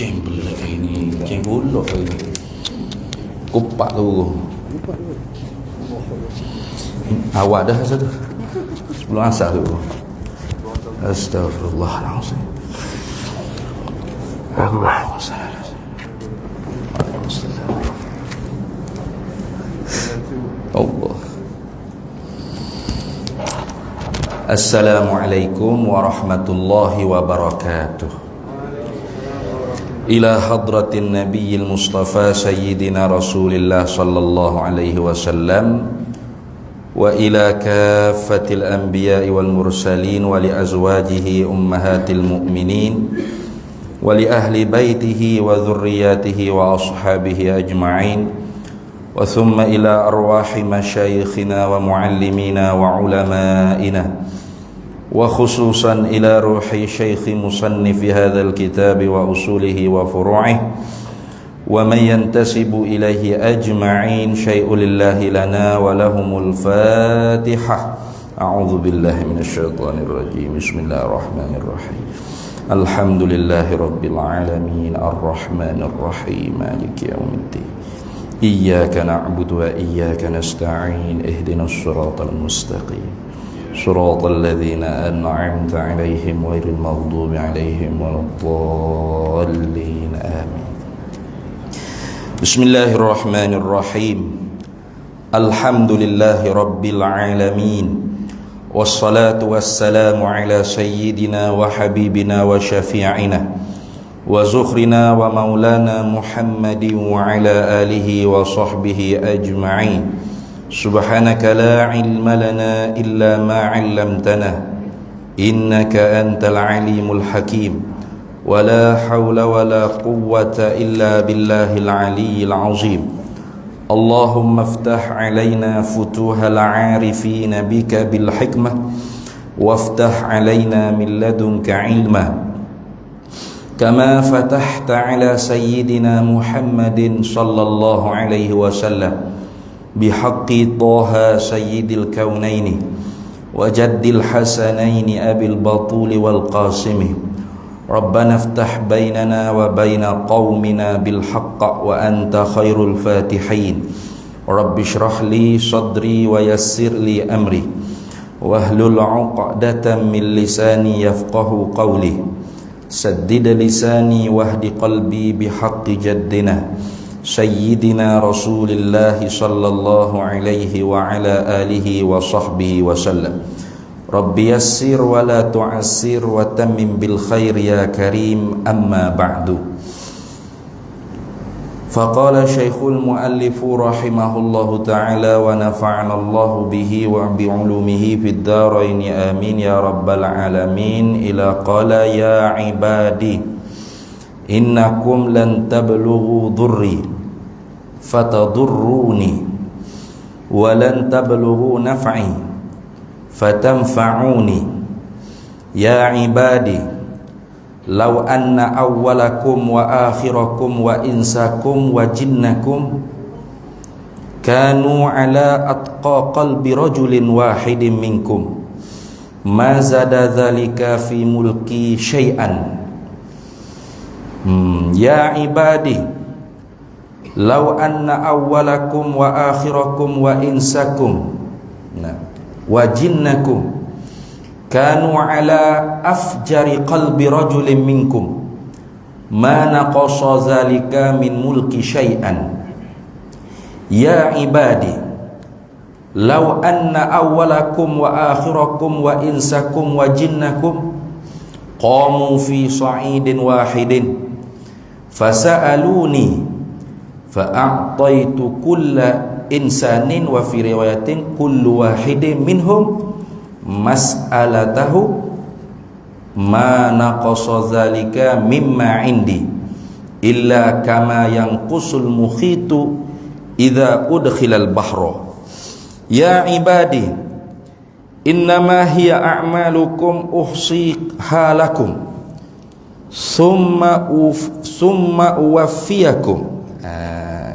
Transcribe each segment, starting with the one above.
Cem pula ini, cem pula ini. Kupak tu. Awak dah satu. Sebelum asar tu. Astaghfirullahalazim. Allahumma Allah. Assalamualaikum warahmatullahi wabarakatuh. Ila hadratin nabiyil mustafa sayyidina rasulillah sallallahu alaihi wasallam wa ila kaffatil anbiya'i wal mursalin wa li azwajihi ummahatil mu'minin wa li ahli baitihi wa dhurriyyatihi wa ashabihi ajma'in wa thumma ila arwahi masyayikhina wa muallimina wa ulama'ina wa khususan ila ruhi syekhi musannifi hadzal kitab wa usulihi wa furu'ih wa man yantasibu ilaihi ajma'in syai'un lillahi lana wa lahumul fatihah. A'udzu billahi minasyaitonir rajim. Bismillahirrahmanirrahim. Alhamdulillahi rabbil alamin arrahmanir rahim maliki yaumiddin. Iyyaka na'budu wa iyyaka nasta'in ihdinas siratal mustaqim siratal ladzina an'amta 'alaihim ghairil maghdubi 'alaihim waladdallin amin. Bismillahirrahmanirrahim. Alhamdulillahi rabbil alamin. Wassalatu wassalamu ala sayyidina wa habibina wa syafi'ina wa zukhrina wa maulana Muhammadin wa ala alihi wa sahbihi ajma'in. Subhanaka la ilma lana illa ma 'allamtana innaka antal alimul hakim. Wa la hawla wa la quwwata illa billahil aliyyil azim. Allahumma iftah 'alaina futuhal 'arifin bika bil hikmah waftah 'alaina min ladunka 'ilma kama fatahta 'ala sayyidina Muhammadin sallallahu alaihi wasallam bihaqqi Taha sayyidil kaunaini wa jaddil hasanaini abil batuli wal qasimi. Rabbana iftah bainana wa baina qaumina bil haqq wa anta khairul fatihin. Rabbi shrah li sadri wa yassir li amri wahlul 'uqdatam min lisani yafqahu qawli. Saddid lisani wahdi qalbi bihaqqi jaddina sayyidina rasulillahi sallallahu alaihi wa ala alihi wa sahbihi wa sallam. Rabbi yassir wa la tu'assir wa tammim bil khair ya karim, amma ba'du. Faqala syekhul muallifu rahimahullahu ta'ala wa nafa'ana Allahu bihi wa bi'ulumihi fid dharaini amin ya rabbal alamin. Ila qala ya ibadi innakum lan tablughu dhurri fatadurruni wa lan tablughu naf'i fatanfa'uni. Ya ibadi law anna awwalakum wa akhirakum wa insakum wa jinnakum kanu ala atqa qalbi rajulin wahidin minkum ma zada dhalika fi mulki syai'an. Ya ibadi law anna awwalakum wa akhirakum wa insakum wa jinnakum kanu ala afjari qalbi rajulin minkum ma naqasa zalika min mulki syai'an. Ya ibadi law anna awwalakum wa akhirakum wa insakum wa jinnakum qamu fi sa'idin wahidin fasa'aluni fa'a'taitu kulla insanin wa fi riwayatin kullu wahidin minhum mas'alatahu ma naqasa zalika mimma indi illa kama yanqusul mukhitu idza udkhilal bahra. Ya ibadi innama hiya a'malukum uhsiha lakum summa uwaffiyakum.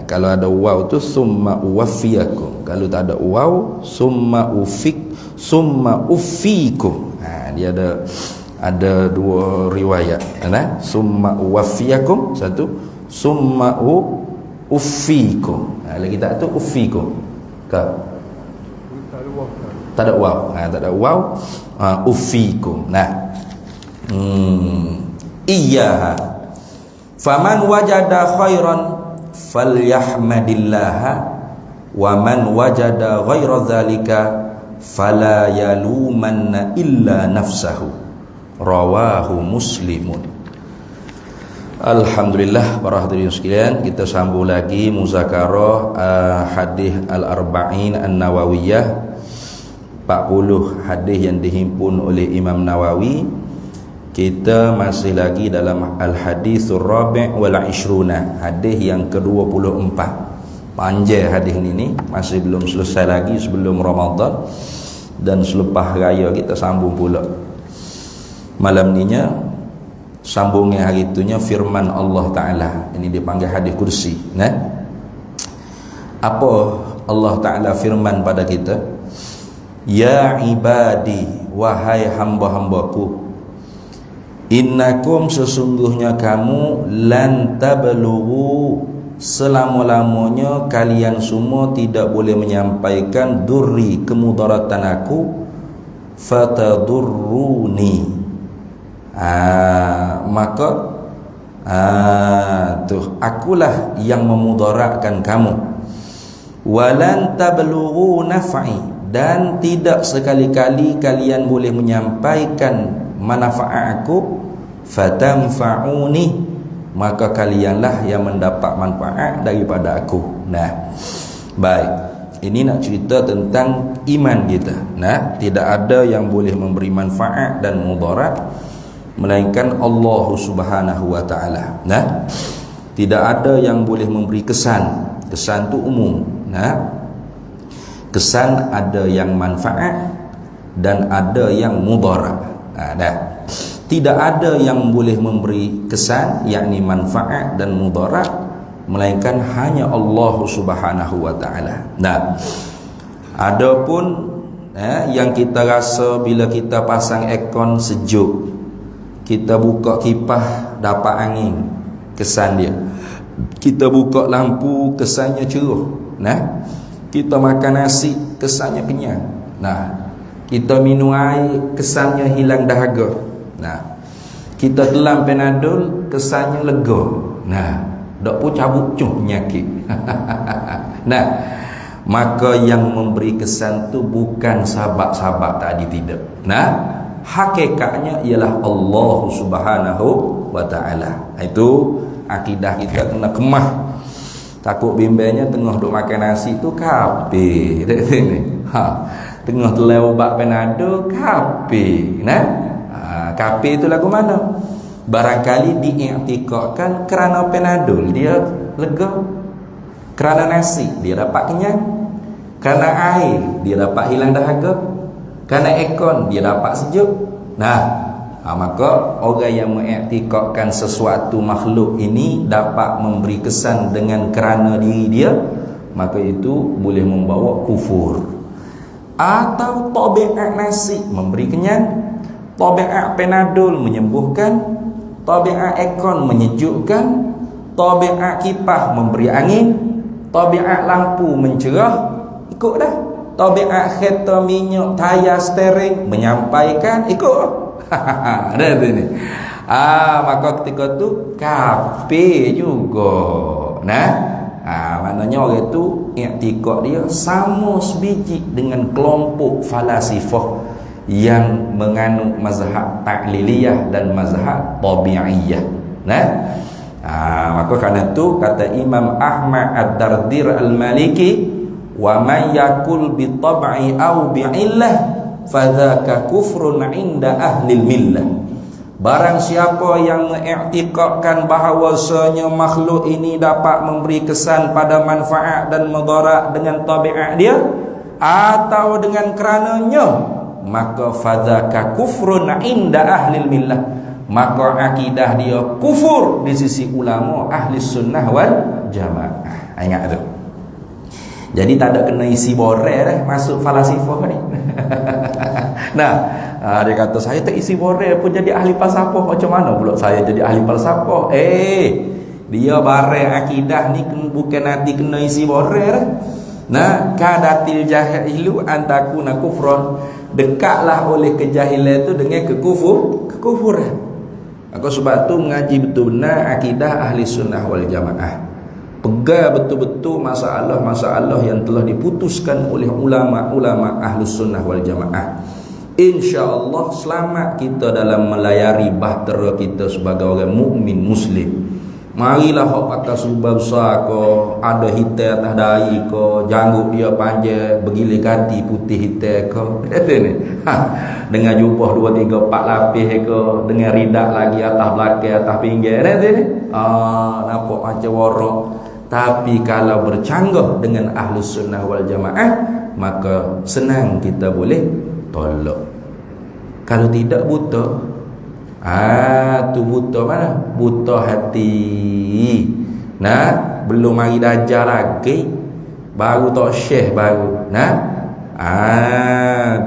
Kalau ada waw tu summa uwaffiyakum, kalau tak ada waw summa uffikum. Dia ada Ada dua riwayat. Summa uwaffiyakum, satu summa uffikum. Lagi tak tu uffikum. Tak ada waw. Tak ada waw. Uffikum. Iyyaha. Faman wajada khairan falyahmadillaha wa man wajada ghaira dzalika fala yalumanna illa nafsahu. Rawahu Muslimun. Alhamdulillah, para hadirin sekalian, kita sambung lagi muzakarah hadis al-arba'in an-nawawiyah, 40 hadis yang dihimpun oleh Imam Nawawi. Kita masih lagi dalam al-hadithur rabi' wal 20, hadis yang ke-24. Panjang hadis ini, masih belum selesai lagi sebelum Ramadan, dan selepas raya kita sambung pula. Malam ninya sambungnya hari itunya firman Allah Ta'ala. Ini dipanggil hadis kursi. Apa Allah Ta'ala firman pada kita? Ya ibadi, wahai hamba-hambaku, innakum, sesungguhnya kamu, lan tablughu, selama-lamanya kalian semua tidak boleh menyampaikan durri, kemudaratan aku, fatadurruni, maka akulah yang memudaratkan kamu. Walan tablughu naf'i, dan tidak sekali-kali kalian boleh menyampaikan manfaat aku, fatanfa'uni, maka kalianlah yang mendapat manfaat daripada aku. Baik, ini nak cerita tentang iman kita. Tidak ada yang boleh memberi manfaat dan mudarat melainkan Allah Subhanahu wa taala. Tidak ada yang boleh memberi kesan. Kesan tu umum. Kesan ada yang manfaat dan ada yang mudarat. Tidak ada yang boleh memberi kesan, yakni manfaat dan mudarat, melainkan hanya Allah Subhanahu wa taala. Adapun yang kita rasa bila kita pasang aircon sejuk, kita buka kipas dapat angin, kesan dia. Kita buka lampu, kesannya cerah. Kita makan nasi, kesannya kenyang. Kita minum air, kesannya hilang dahaga. Kita telan Panadol, kesannya lega. Dok pun cabut penyakit. Maka yang memberi kesan tu bukan sahabat-sahabat tadi, tidak. Hakikatnya ialah Allah Subhanahu wa taala. Itu akidah kita kena kemah. Takut bimbangnya tengah duk makan nasi tu kafir. Tengah telan ubat Panadol kafir. Kafir itu lagu mana? Barangkali diiktikadkan kerana Panadol dia lega, kerana nasi dia dapat kenyang, kerana air dia dapat hilang dahaga, kerana aircon dia dapat sejuk. Maka orang yang mengiktikadkan sesuatu makhluk ini dapat memberi kesan dengan kerana diri dia, maka itu boleh membawa kufur. Atau tabiat nasi memberi kenyang, tabiat Panadol menyembuhkan, tabiat aircon menyejukkan, tabiat kipas memberi angin, tabiat lampu mencerah, ikut dah. Tabiat kereta minyak, tayar steering menyampaikan, ikut. Ada tu ni. Maka ketika tu kafir juga. Maknanya orang tu iktikad dia sama sebiji dengan kelompok falasifah yang menganut mazhab ta'liliyah dan mazhab tabi'iyah. Maka kerana itu kata Imam Ahmad Ad-Dardir Al-Maliki, wa man yakul bi tab'i aw bi illah fadzaka kufrun 'inda ahli millah. Barang siapa yang mengiktikadkan bahawasanya makhluk ini dapat memberi kesan pada manfaat dan mudarat dengan tabiat dia atau dengan kerananya, maka fadzaka kufrun 'inda ahli millah, maka akidah dia kufur di sisi ulama ahli sunnah wal jamaah. Ingat tu. Jadi tak ada kena isi borel masuk falasifah ni. Dia kata saya tak isi borel pun jadi ahli falsafah. Macam mana pula saya jadi ahli falsafah? Dia barang akidah ni bukan nanti kena isi borel. Nah, kadatil jahilu antakuna kufran. Dekatlah oleh kejahilan itu dengan kekufuran. Aku sebab tu mengaji betul benar akidah ahli sunnah wal jamaah. Pegang betul-betul masalah-masalah yang telah diputuskan oleh ulama-ulama ahli sunnah wal jamaah. InsyaAllah selamat kita dalam melayari bahtera kita sebagai orang mukmin muslim. Marilah hok pakai subah besar ko, ada hitam atas dahi ko, janggut dia panjang, bergilir kati putih hitam ko. Dengan jubah 2, 3, 4 lapis ko, dengan ridak lagi atas belakang, atas pinggir. Nampak macam warok. Tapi kalau bercanggah dengan ahli sunnah wal jamaah, maka senang kita boleh tolak. Kalau tidak buta, tu buta mana? Buta hati. Nah, belum mari darjah lagi, baru tak syekh baru. Nah,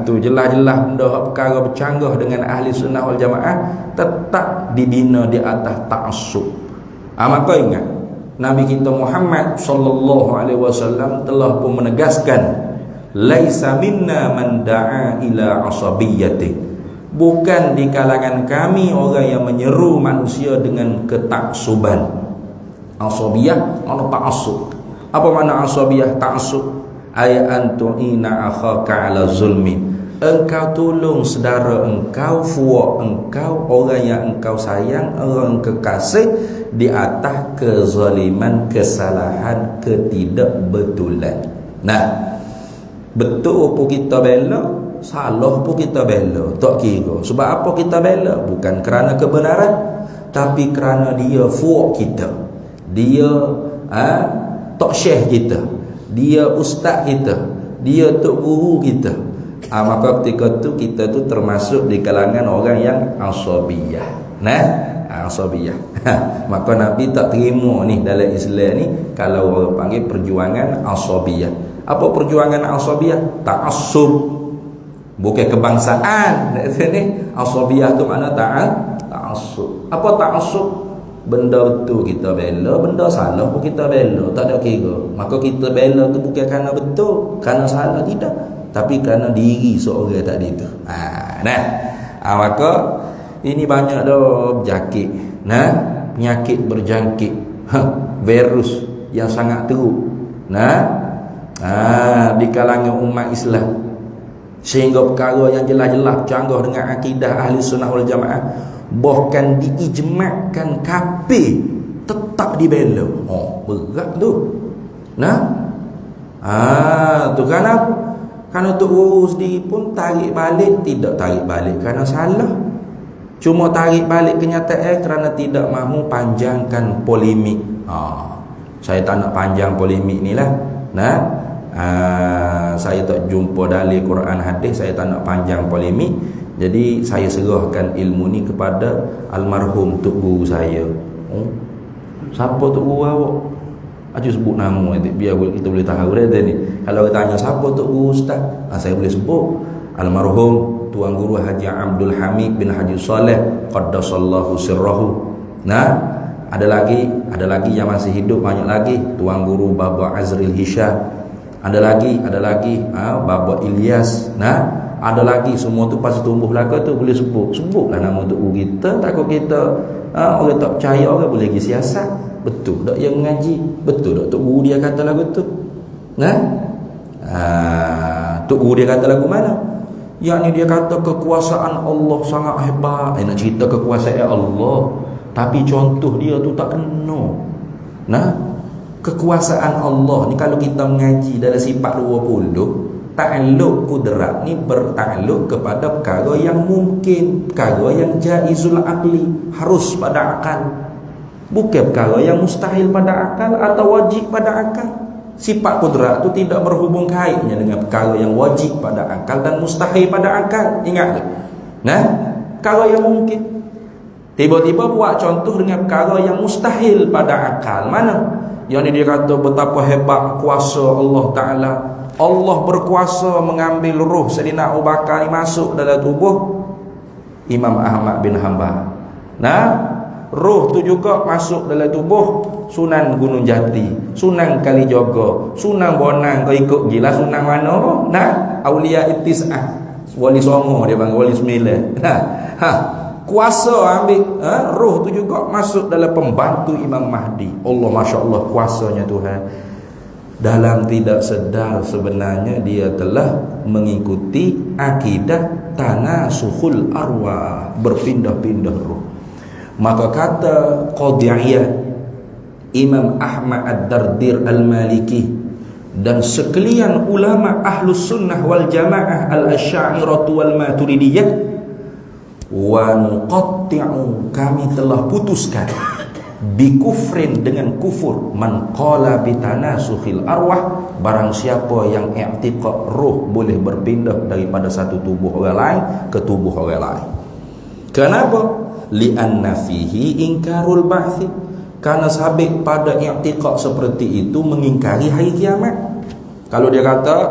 tu jelas-jelas benda perkara bercanggah dengan ahli sunnah wal jamaah tetap dibina di atas ta'assub. Maka ingat, Nabi kita Muhammad sallallahu alaihi wasallam telah pun menegaskan, laisa minna man da'a ila asabiyyati. Bukan di kalangan kami orang yang menyeru manusia dengan ketaksuban. Asabiyah mana ta'assub. Apa makna asabiyah ta'assub? Ay antu'ina akhaka ala zulmi. Engkau tolong saudara engkau, fuak engkau, orang yang engkau sayang, orang kekasih di atas kezaliman, kesalahan, ketidakbetulan. Nah, betul apa kita bela, salah pun kita bela, tak kira. Sebab apa kita bela? Bukan kerana kebenaran, tapi kerana dia fuak kita, dia tok syekh kita, dia ustaz kita, dia tok guru kita. Maka ketika tu kita tu termasuk di kalangan orang yang asabiyah. Nah, asabiyah. Maka Nabi tak terima ni dalam Islam ni kalau orang panggil perjuangan asabiyah. Apa perjuangan asabiyah? Ta'assub. Bukan kebangsaan. Ni asabiyah tu makna ta'assub. Apa ta'assub? Benda betul kita bela, benda salah pun kita bela, tak ada kira. Maka kita bela tu bukan kerana betul, kerana salah, tidak, tapi kerana diri seorang tadi tu. Maka ini banyak dah berjangkit. Penyakit berjangkit, virus yang sangat teruk. Di kalangan umat Islam, sehingga perkara yang jelas-jelas canggah dengan akidah ahli sunnah wal jamaah, bahkan diijmakkan kafir tetap dibela. Berat tu. Tu kerana apa? Kerana Tok Guru sendiri pun tarik balik, tidak tarik balik kerana salah, cuma tarik balik kenyataan kerana tidak mahu panjangkan polemik. Saya tak nak panjang polemik ni lah. Saya tak jumpa dalil Quran hadis, saya tak nak panjang polemik. Jadi saya serahkan ilmu ni kepada almarhum Tok Guru saya. Siapa Tok Guru awak? Aja sebut nama nanti biar kita boleh tahu dah ni. Kalau kita tanya siapa Tok Guru Ustaz, saya boleh sebut almarhum Tuan Guru Haji Abdul Hamid bin Haji Saleh qaddasallahu sirrahu. Ada lagi yang masih hidup, banyak lagi. Tuan Guru Baba Azril Hisham. Ada lagi Baba Ilyas. Ada lagi, semua tu pasti tumbuh belaka tu boleh sebutlah nama Tok Guru kita. Takut kita orang tak percaya, orang boleh pergi siasat. Betul tak yang mengaji? Betul tak Tok Guru dia kata lagu tu? Tok Guru dia kata lagu mana? Yang ni dia kata kekuasaan Allah sangat hebat. Nak cerita kekuasaan Allah, tapi contoh dia tu tak kena. Kekuasaan Allah ni kalau kita mengaji dalam sifat 20, ta'alluq kudrat ni bertakluk kepada perkara yang mungkin, perkara yang jaizul aqli, harus pada akal, bukan perkara yang mustahil pada akal atau wajib pada akal. Sifat kudrat tu tidak berhubung kaitnya dengan perkara yang wajib pada akal dan mustahil pada akal. Ingat tu. Perkara yang mungkin, tiba-tiba buat contoh dengan perkara yang mustahil pada akal. Mana? Yang ni dia kata betapa hebat kuasa Allah Ta'ala. Allah berkuasa mengambil ruh Sayyidina Abu Bakar ni masuk dalam tubuh Imam Ahmad bin Hanbal. Nah, roh tu juga masuk dalam tubuh Sunan Gunung Jati, Sunan Kalijogo, Sunan Bonang. Kau ikut gila Sunan mana? Nah, Aulia Ittis'ah, Wali Songo dia panggil, Wali Sembilan. Kuasa ambil roh tu juga masuk dalam pembantu Imam Mahdi. Allah, Masya Allah, kuasanya Tuhan. Dalam tidak sedar sebenarnya dia telah mengikuti akidah tanasukhul arwah, berpindah-pindah roh. Maka kata Qadiyah Imam Ahmad Ad-Dardir Al-Maliki dan sekalian ulama Ahlus Sunnah wal Jamaah Al-Asy'ariyah wal Maturidiyah, wa nuqatti'u, kami telah putuskan, bikufrin, dengan kufur, man qala bitanasukhil arwah, barang siapa yang i'tiqad roh boleh berpindah daripada satu tubuh orang lain ke tubuh orang lain. Kenapa? Li'anna fihi inkarul ba'thi, karena sabit pada i'tiqad seperti itu mengingkari hari kiamat. Kalau dia kata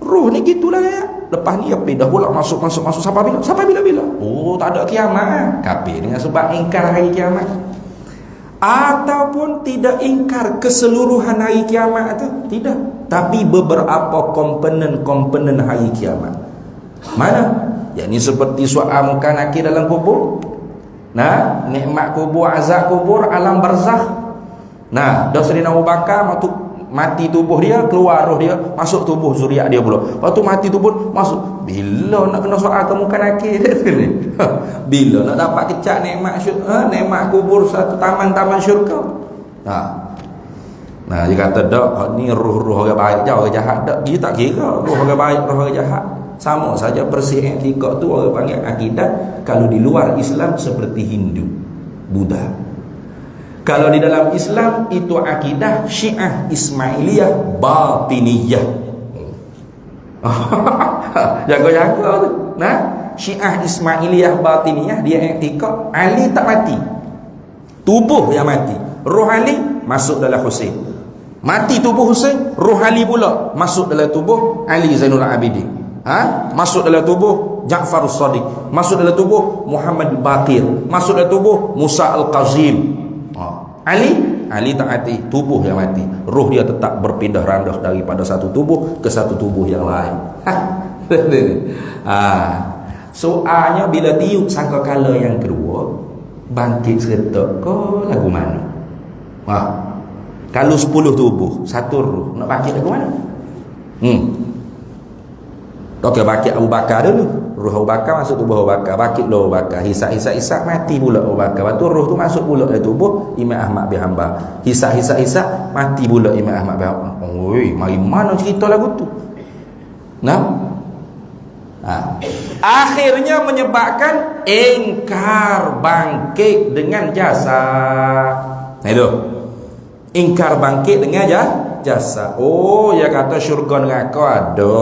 roh ni gitulah ya, lepas ni pindah pula masuk sampai bila? Oh, tak ada kiamat. Kafir dengan sebab ingkar hari kiamat. Ataupun tidak ingkar keseluruhan hari kiamat itu, tidak, tapi beberapa komponen hari kiamat. Mana? Yang ini seperti soal muka nakir dalam kubur. Nah, nikmat kubur, azab kubur, alam barzakh. Nah, dah Sayyidina Abu Bakar mati tubuh dia, keluar roh dia, masuk tubuh zuriat dia pula. Waktu mati tubuh masuk. Bila nak kena soal ke muka nakir ni? Bila nak dapat kecak nikmat kubur satu taman-taman syurga. Nah, dia kata dak, ni roh-roh orang baik je, orang jahat dak. Dia tak kira roh orang baik, roh orang jahat. Sama saja bersih etika tu orang panggil akidah. Kalau di luar Islam seperti Hindu, Buddha. Kalau di dalam Islam itu akidah Syiah Ismailiyah Batiniyah. Jaga-jaga tu. Nah, Syiah Ismailiyah Batiniyah, dia etika Ali tak mati, tubuh yang mati. Roh Ali masuk dalam Husain. Mati tubuh Husain, roh Ali pula masuk dalam tubuh Ali Zainul Abidin. Masuk dalam tubuh Ja'far As-Sadiq, masuk dalam tubuh Muhammad Baqir, masuk dalam tubuh Musa Al-Qazim. Ali tak mati, tubuh yang mati. Roh dia tetap berpindah randah daripada satu tubuh ke satu tubuh yang lain. Soalnya bila tiup sangkakala yang kedua, bangkit seretak ke lagu mana? Kalau 10 tubuh, satu roh, nak bangkit lagu mana? Okey, bangkit Abu Bakar dulu. Roh Abu Bakar masuk tubuh Abu Bakar, bangkit Abu Bakar. Hisap mati pula Abu Bakar. Lepas tu roh tu masuk pula dalam tubuh Imam Ahmad bin Hanbal. Hisap mati pula Imam Ahmad bin Hanbal. Oi, mari mana cerita lagu tu? Akhirnya menyebabkan ingkar bangkit dengan jasa. Itu. Ingkar bangkit dengan jasa. Oh, dia kata syurga neraka ada,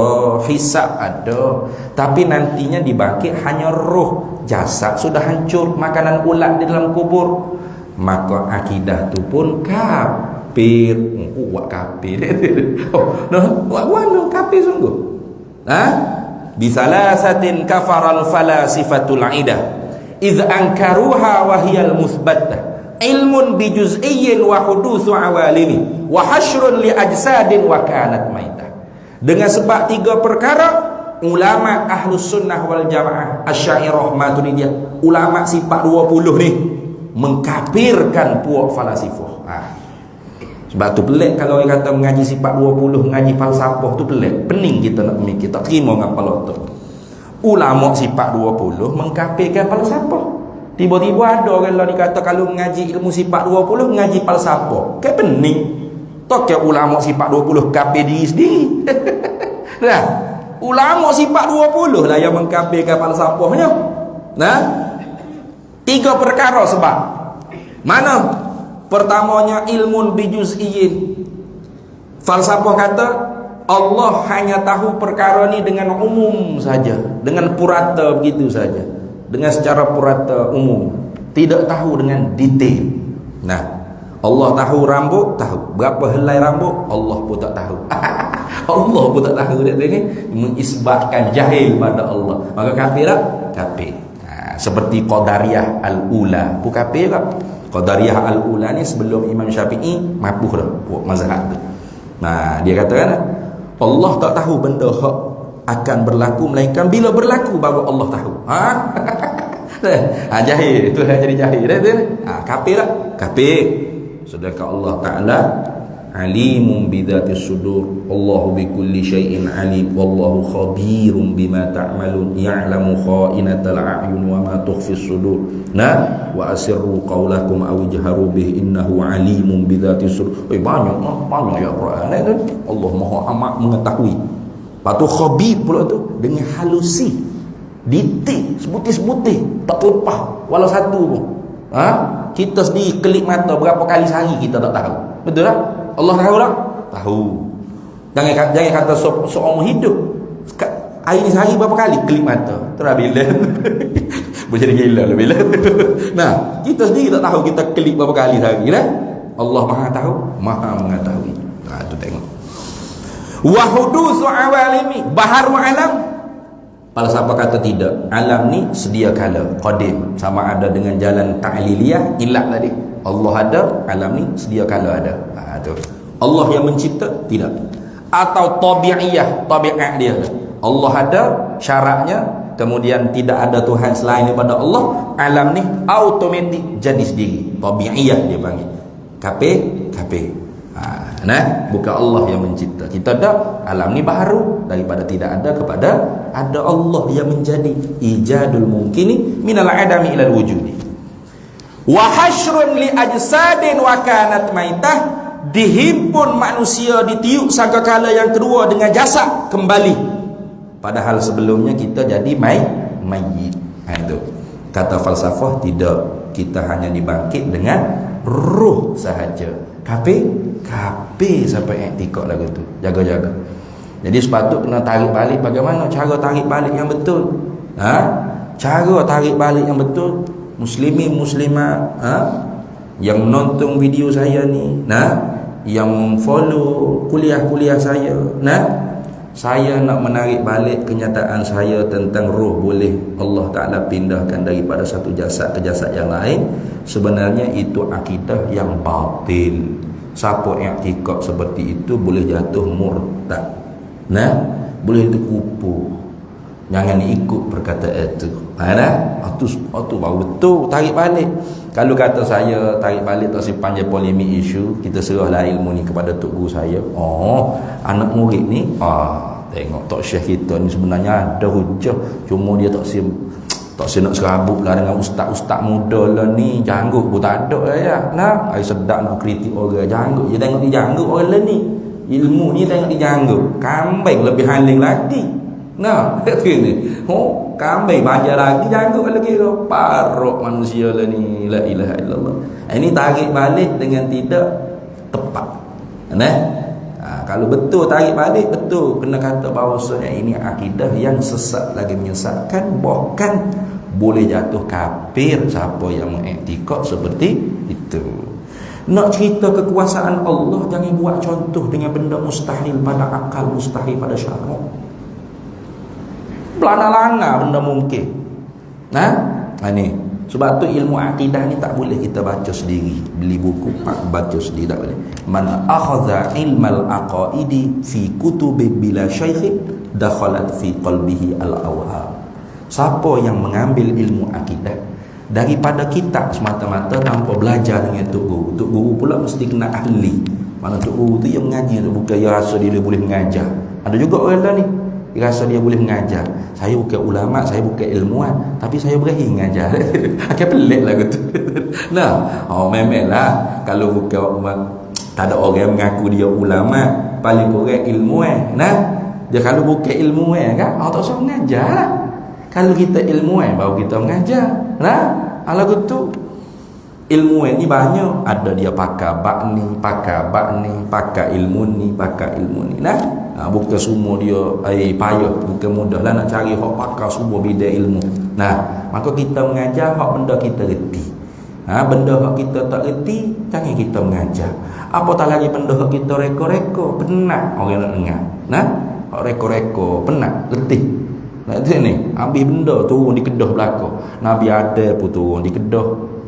hisab ada, tapi nantinya dibangkit hanya roh. Jasad sudah hancur, makanan ulat di dalam kubur. Maka akidah tu pun kafir. Buat kafir. Buat kafir sungguh. Bisalasatin kafaral falasifatul aidah idh ankaruha wa hiyal musbattah ilmun bijuz'iyyin wa hudutsu awalimi wa hasyrun li ajsadin wa kanat maitah. Dengan sebab 3 perkara, ulama Ahlus Sunnah wal Jamaah Asy'ariyah Maturidiyah, ulama sifat 20 ni mengkafirkan puak falasifah. Sebab tu pelik kalau orang kata mengaji sifat 20, mengaji falsafah tu pelik. Pening kita nak mikir, tak terima dengan kepala otak. Ulama sifat 20 mengkafirkan falsafah. Tiba-tiba ada orang lah dikata kalau mengaji ilmu sifat 20 mengaji falsafah. Kan pening. Tak kira ulama sifat 20 kafir diri sendiri. Nah, ulama sifat 20 lah yang mengkafirkan falsafahnya. Nah, 3 perkara sebab. Mana? Pertamanya ilmun bijuz'iyyin. Falsafah kata Allah hanya tahu perkara ni dengan umum saja, dengan purata begitu saja, dengan secara purata umum, tidak tahu dengan detail. Nah, Allah tahu rambut, tahu berapa helai rambut, Allah pun tak tahu. Allah pun tak tahu. Dia ni mengisbatkan jahil pada Allah. Maka kafir tak? Kafir. Seperti Qadariyah al-ula. Bukan kafir tak? Qadariyah al-ula ni sebelum Imam Syafi'i mapuh dah mazhab tu. Dia katakan Allah tak tahu benda hak akan berlaku melainkan bila berlaku baru Allah tahu. Jahil tu jadi jahil dah tu. Kafir tak? Kafir. Sedangkan Allah Taala alimun bidzatis sudur, Allahu bikulli syai'in alim, wallahu khabirun bima ta'malun, ya'lamu kha'inatal a'yun wa ma tukhfis sudur. Wa asirru qawlakum aw ijharu bihi innahu alimun bidzatis sudur. Banyak ya Quran tu. Allah Maha amat mengetahui. Patu khabir pula tu dengan halusi, detik, sebutir-sebutir, tak terlepas walau satu pun. Kita sendiri kelip mata berapa kali sehari kita tak tahu. Betul tak? Allah tahu tak? Tahu. Jangan kata seorang hidup hari ni sehari berapa kali kelip mata. Terus bila boleh jadi gila lah bila. Kita sendiri tak tahu kita kelip berapa kali sehari dah. Allah Maha tahu, Maha mengetahui. Tu tengok. Wa hudutsu awalimi, baharu alam. Falsafah kata tidak. Alam ni sedia kala, qadim, sama ada dengan jalan ta'liliyah, ilat tadi. Allah ada, alam ni sedia kala ada. Tu. Allah yang mencipta? Tidak. Atau tabi'iyah, tabiat dia. Allah ada, syaratnya, kemudian tidak ada Tuhan selain daripada Allah. Alam ni automatik jadi sendiri. Tabi'iyah dia panggil. Kafir. Bukan Allah yang mencipta. Kita ada, alam ni baru, daripada tidak ada kepada ada. Allah yang menjadi ijadul mungkini minal adami ilal wujudi. Wa hasyrun li ajsadin wa kanat maitah, dihimpun manusia ditiup sangkakala yang kedua dengan jasad kembali, padahal sebelumnya kita jadi mayit. Itu kata falsafah tidak, kita hanya dibangkit dengan ruh sahaja. Kafir sampai etikot lagu tu. Jaga-jaga. Jadi sepatut kena tarik balik. Bagaimana cara tarik balik yang betul? Cara tarik balik yang betul, muslimin muslimat yang menonton video saya ni, yang follow kuliah-kuliah saya, saya nak menarik balik kenyataan saya tentang roh boleh Allah Ta'ala pindahkan daripada satu jasad ke jasad yang lain. Sebenarnya itu akidah yang batil. Siapa yang i'tikad seperti itu boleh jatuh murtad, boleh terkupu. Jangan ikut perkataan itu. Itu baru betul tarik balik. Kalau kata saya tarik balik tak simpan je polemik isu, kita serahlah ilmu ni kepada tok guru saya. Anak murid ni tengok tok syekh kita ni sebenarnya ada hujah, cuma dia tak nak serabut lah dengan ustaz-ustaz muda lah ni. Janggut pun tak ada lah ya. Saya sedap nak kritik orang janggut. Dia tengok dia janggut orang lah ni. Ilmu ni tengok dia janggut. Kambing lebih haling lagi. Kambing banyak lagi janggut kalau kira. Parok manusia lah ni. La ilaha illallah. Ini tarik balik dengan tidak tepat. Kalau betul tarik balik, betul kena kata bahawasanya ini akidah yang sesat lagi menyesatkan, bahkan boleh jatuh kafir siapa yang mengiktikad seperti itu. Nak cerita kekuasaan Allah, jangan buat contoh dengan benda mustahil pada akal, mustahil pada syarak. Belana-lana benda mungkin. Ini sebab tu ilmu akidah ni tak boleh kita baca sendiri, beli buku baca sendiri tak boleh. Man akhadha ilmal aqaidi fi kutubi bila syaikh dakhalat fi qalbihi al-awham. Siapa yang mengambil ilmu akidah daripada kitab semata-mata tanpa belajar dengan tok guru pula mesti kena ahli. Mana tok guru tu yang mengaji, bukan dia rasa dia boleh mengajar. Ada juga orang lah ni, dia rasa dia boleh mengajar. Saya bukan ulama, saya bukan ilmuwan, tapi saya berani mengajar. Akan pelik lah gitu. Memanglah kalau bukan tak ada orang mengaku dia ulama, paling kurang ilmuwan. Dia kalau bukan ilmuwan kan, tak usah mengajar lah. Kalau kita ilmuwan baru kita mengajar. Kalau gitu ilmuwan ni banyak, ada dia pakar bab ni, pakar ilmu ni. Bukan semua dia payah, bukan mudah lah nak cari hak pakar semua bidang ilmu. Maka kita mengajar hak benda kita reti. Benda hak kita tak reti, jangan kita mengajar. Apatah lagi benda hak kita reko-reko, penat orang nak dengar. Hak reko-reko penat, letih. Nanti ni habis benda turun di Kedah belakang. Nabi ada pun turun di Kedah.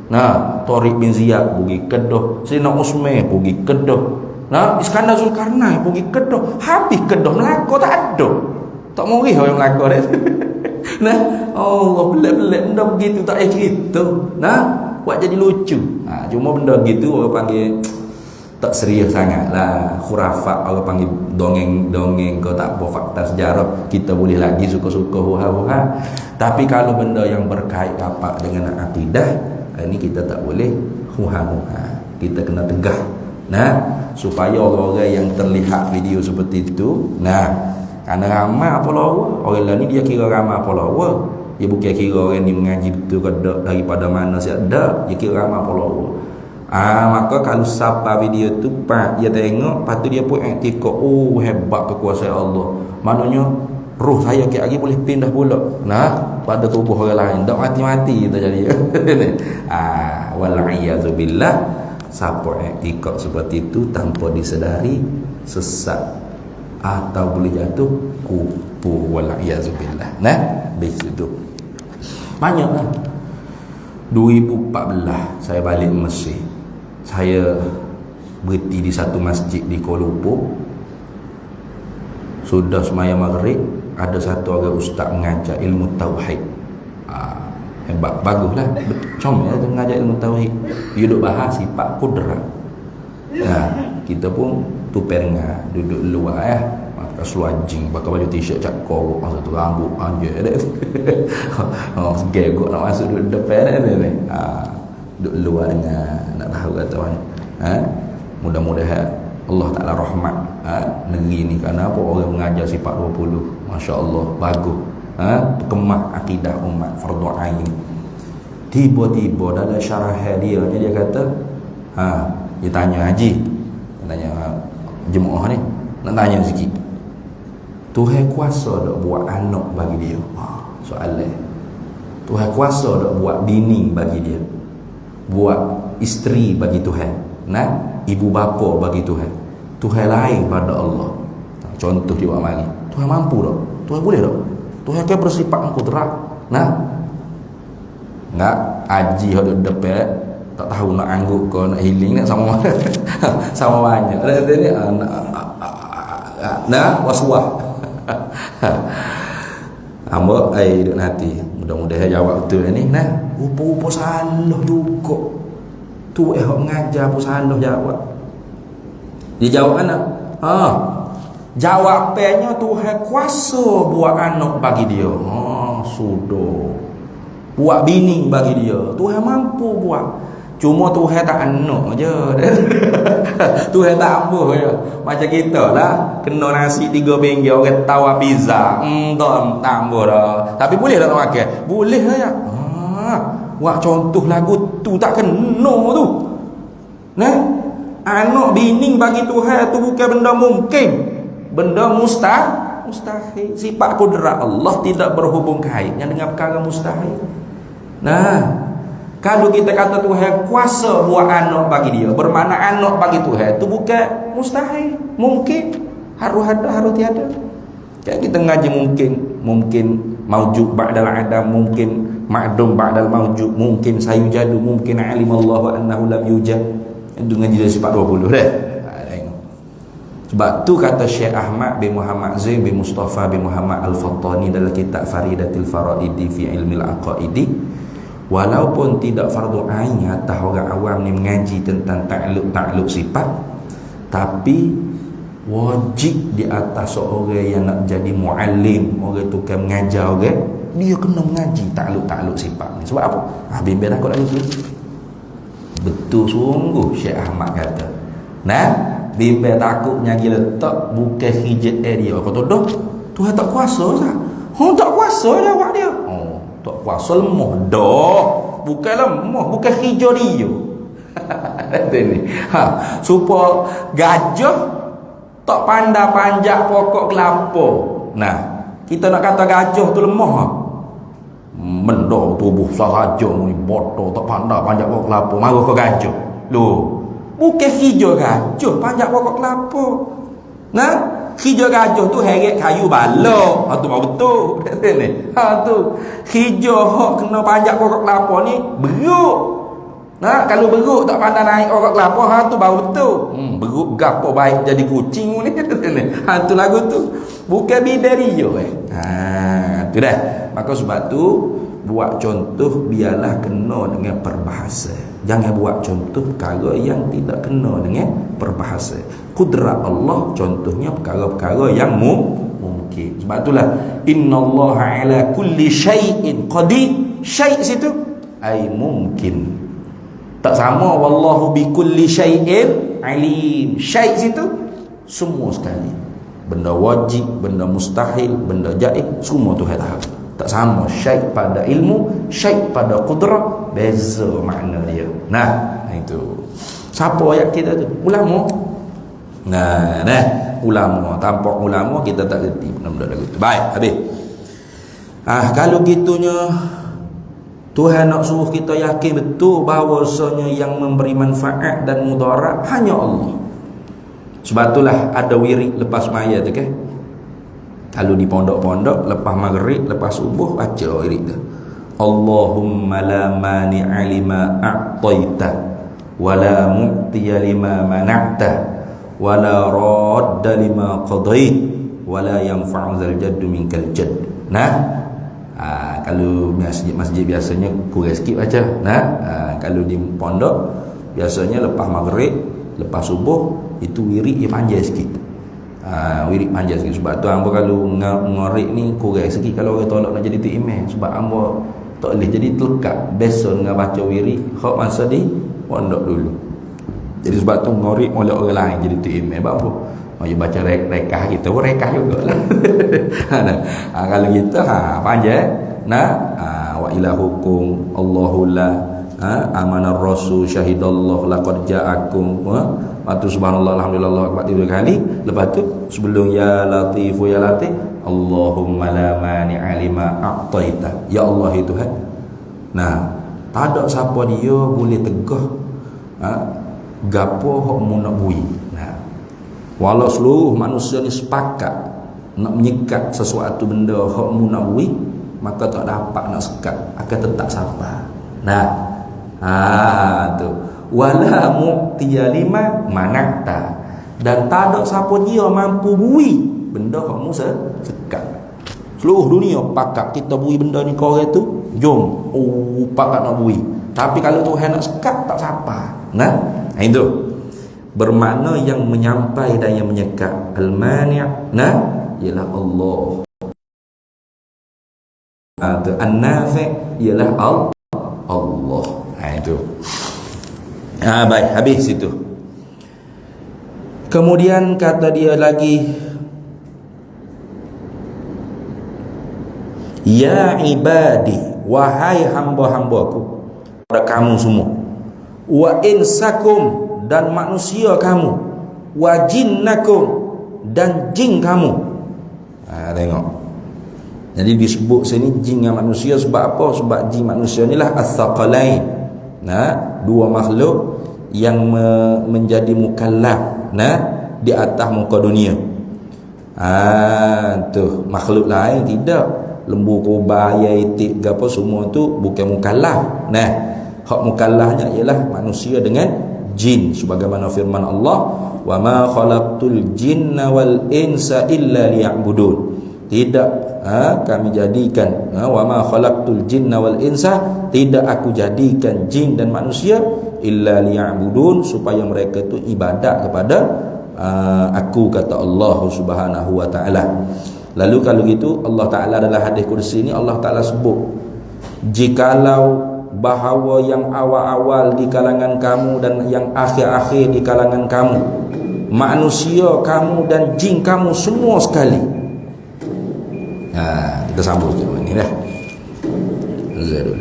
Nah, Tariq bin Ziyad pergi Kedah, Sayyidina Utsman pergi Kedah. Nah, Iskandar Zulkarnain pergi Kedah. Habis Kedah Melaka tak ada. Tak morih orang Melaka dia. Nah, Allah pelik-pelik benda begitu tak payah cerita. Nah, buat jadi lucu. Cuma benda gitu orang panggil tak serius sangat lah, khurafat, orang panggil dongeng-dongeng, kau tak apa fakta sejarah, kita boleh lagi suka-suka huha-huha. Tapi kalau benda yang berkait rapat dengan akidah, ini kita tak boleh huha-huha, kita kena tegah. Nah, supaya orang-orang yang terlihat video seperti itu, nah, kerana ramai apa lawa, orang lain ni dia kira ramai apa lawa, dia bukan kira orang ni mengaji betul ke tak, daripada mana siap tak, dia kira ramai apa lawa. Maka kalau siapa video tu pak dia tengok, lepas tu dia pun iktikad, oh hebat kekuasaan Allah. Maknanya roh saya ke lagi boleh pindah pula. Nah, pada tubuh orang lain. Tak mati-mati kita jadi. Wal-iyadzu billah, siapa iktikad seperti itu tanpa disedari sesat atau boleh jatuh kupu. Wal-iyadzu billah. Nah, di situ. Banyaklah. 2014 saya balik Mesir. Saya berhenti di satu masjid di Kuala Lumpur. Sudah semaya maghrib, ada satu orang ustaz mengajar ilmu tauhid. Hebat, baguslah. Comel dia mengajar ilmu tauhid. Dia duduk bahas sifat kudrat. Kita pun tupernya duduk luar pakai seluar jing, pakai baju t-shirt cak korok, masa tu rambut anjir dek. Segegok nak masuk duduk depan ni. Duduk luar dengan nak tahu kata mana. Mudah-mudahan Allah Ta'ala rahmat negeri ni. Kerana apa orang mengajar sifat 20, masya-Allah bagus. Kemah akidah umat fardu ain. Tiba-tiba dalam syarah dia kata, dia tanya haji, dia tanya jemaah ni, nak tanya sikit, Tuhan kuasa tak buat anak bagi dia? Soalan. Tuhan kuasa tak buat bini bagi dia, buat isteri bagi Tuhan, ibu bapa bagi Tuhan? Tuhan lain pada Allah. Contoh dia buat mari. Tuhan mampu tak? Tuhan boleh tak? Tuhan kan bersifat kudrat. Nak haji hadut depan, tak tahu nak angguk ke nak healing nak sama sama banyak. Ada ni waswah. Hamba duduk hati. Mudah-mudahan jawab betul ni. Rupa-rupa salah juga. Tu hok mengajar pun salah jawab. Dia jawab mana? Jawapannya Tuhan kuasa buat anak bagi dia. Sudah. Buat bini bagi dia. Tuhan mampu buat. Cuma Tuhan tak anak je. Tuhan tak apa je. Macam kita lah, kena nasi 3 pinggir orang tawar pizza. Tak apa dah. Tapi boleh tak nak makan? Boleh lah ya. Buat contoh lagu tu tak kena tu. Anak bini bagi Tuhan tu bukan benda mungkin. Benda mustahil. Sifat kudrat Allah tidak berhubung kaitnya dengan perkara mustahil. Kalau kita kata Tuhan kuasa buat anak bagi dia, bermakna anak bagi Tuhan itu bukan mustahil, mungkin. Harus ada, harus tiada. Kayak kita ngaji mungkin maujud ba'dal adam, mungkin ma'dum ba'dal maujud, mungkin sayujadu, mungkin alimallahu annahu lam yujad. Itu ngaji dari sifat 20 dah. Sebab tu kata Syekh Ahmad bin Muhammad Zain bin Mustafa bin Muhammad Al-Fattani dalam kitab Faridatil Faraidi fi Ilmil Aqaidi, walaupun tidak fardu ain atas orang awam ni mengaji tentang takluk sifat, tapi wajib di atas seorang yang nak jadi muallim, orang tukang mengajar orang, dia kena mengaji takluk sifat ni. Sebab apa? Bimbang takut lagi tu. Betul sungguh Syekh Ahmad kata. Bimbang takutnya gila letak bukan hijat dia. Kata dah, Tuhan tak kuasa sah. Tak kuasa jawab dia. Tak kuasa lemah dah. Bukan lemah, bukan hijau dia. Ni. Supaya gajah tak pandai panjat pokok kelapa. Kita nak kata gajah tu lemah. Benda tubuh sahaja ni bodoh, tak pandai panjat pokok kelapa, marah ke gajah. Loh, bukan hijau gajah panjat pokok kelapa. Hijau gajah tu heret kayu balok. Ha tu betul. Ni. Ha tu. Hijau hok kena panjat pokok kelapa ni beruk. Nah, kalau beruk tak pandai naik pokok kelapa, ha tu baru betul. Beruk gapo baik jadi kucing ni. Ha tu lagu tu. Bukan biberio Ha, tu dah. Maka sebab tu buat contoh biarlah kena dengan perbahasa. Jangan buat contoh perkara yang tidak kena dengan perbahasa. Kudrat Allah contohnya perkara-perkara yang mungkin. Sebab itulah innallaha ala kulli syai'in qadir. Syai' situ ai mungkin. Tak sama wallahu bi kulli syai'in alim. Syai' situ semua sekali. Benda wajib, benda mustahil, benda jaiz, semua Tuhan tahu. Tak sama syai' pada ilmu, syai' pada qudrah, beza makna dia. Nah, itu. Siapa ayat kita tu? Ulama. Nah, ulama. Tanpa ulama kita tak reti benda-benda lagu tu. Baik, habis. Kalau gitunya Tuhan nak suruh kita yakin betul bahawasanya yang memberi manfaat dan mudarat hanya Allah. Sebab itulah ada wirid lepas maya tu kan. Kalau di pondok-pondok lepas maghrib, lepas subuh baca wirid tu. Allahumma la mani'a lima a'taita wa la mu'tiya lima mana'ta wa la radda lima qadait wa la yanfa'u zal jaddu minkal jadd. Nah, kalau masjid biasanya kurang sikit baca. Nah, kalau di pondok biasanya lepas maghrib, lepas subuh itu wirid dia panjang sikit. Wirid panjang sikit. Sebab tu hamba kalau ngorek ni kurang sikit kalau orang tolak nak jadi tu imam. Sebab hamba tak boleh jadi terlekat besok dengan baca wirid hak masa di pondok dulu. Jadi sebab tu ngorek oleh orang lain jadi tu imam. Sebab apa? Maju baca rekah kita pun rekah jugalah. Kalau kita panjang. Wa ilahukum Allahu la amanar rasul syahidallahu laqad ja'akum wa tu subhanallah alhamdulillah akbar 3 kali. Lepas tu sebelum ya latifu ya latif Allahumma la mani'a lima a'taita. Ya Allah itu Tuhan. Nah, tak ada siapa dia boleh tegah gapo hok mu nak bui. Nah, walau seluruh manusia ni sepakat nak menyekat sesuatu benda hok mu nak bui, maka tak dapat nak sekat, akan tetap sabar. Nah, tu wala mu'tiya lima manakta, dan tak ada siapa dia mampu bui benda hak mu sekat. Seluruh dunia pakat kita bui benda ni kau tu, jom pakat nak bui. Tapi kalau Tuhan nak sekat tak sabar. Nah, itu bermakna yang menyampai dan yang menyekat. Al-mani' ialah Allah. An-nafi' ialah Allah. Itu. Baik, habis itu. Kemudian kata dia lagi, ya ibadi, wahai hamba-hambaku, pada kamu semua, wa insakum, dan manusia kamu, wa jinnakum, dan jin kamu. Tengok. Jadi disebut sini jin dan manusia sebab apa? Sebab jin manusia inilah as-saqalain. Dua makhluk yang menjadi mukallaf di atas muka dunia. Tu makhluk lain tidak. Lembu, kobra, ayam, itik, apa semua tu bukan mukallaf. Hak mukallafnya ialah manusia dengan jin, sebagaimana firman Allah, wa ma khalaqtul jinna wal insa illa liya'budun. Tidak kami jadikan, wa ma khalaqtul jinna wal insa, tidak aku jadikan jin dan manusia illa liya'budun, supaya mereka itu ibadat kepada aku, kata Allah Subhanahu wa taala. Lalu kalau gitu Allah Taala dalam hadis kursi ini Allah Taala sebut, jikalau bahawa yang awal-awal di kalangan kamu dan yang akhir-akhir di kalangan kamu, manusia kamu dan jin kamu semua sekali. Kita sambung dulu ni dah. Zalul.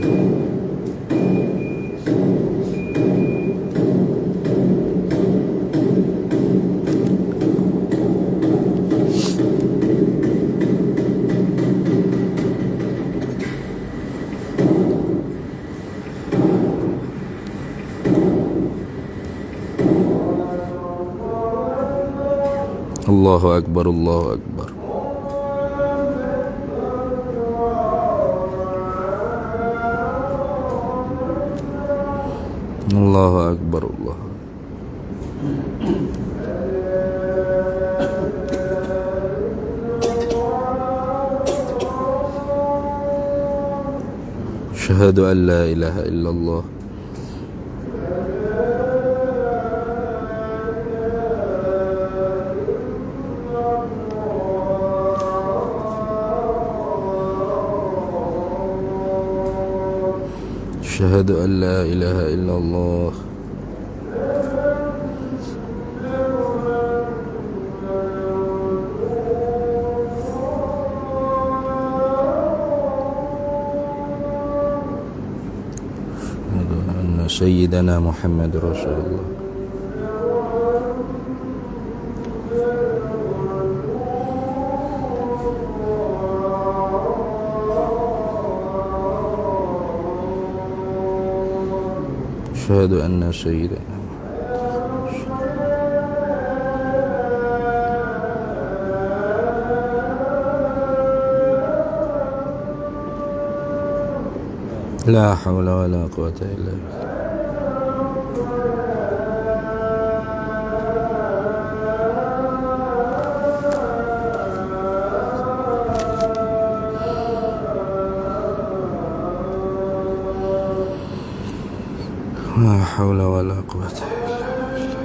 Allahu Akbar, Allahu Akbar. Allahu Akbar, Allah. Asyhadu an la ilaha illallah. Asyhadu an la ilaha illallah. Sayyidina Muhammad Rasulullah. Asyhadu anna sayyidina la hawla wa la quwwata illa billah. La hawla wa la quwwata illa billah.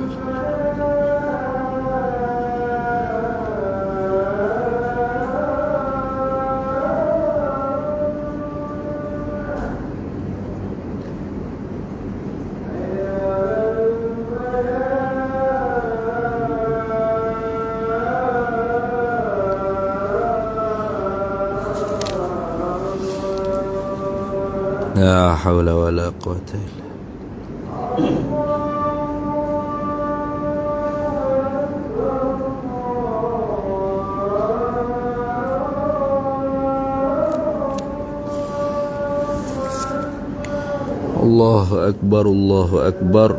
La hawla wa la quwwata illa Allahu Akbar, Allahu Akbar.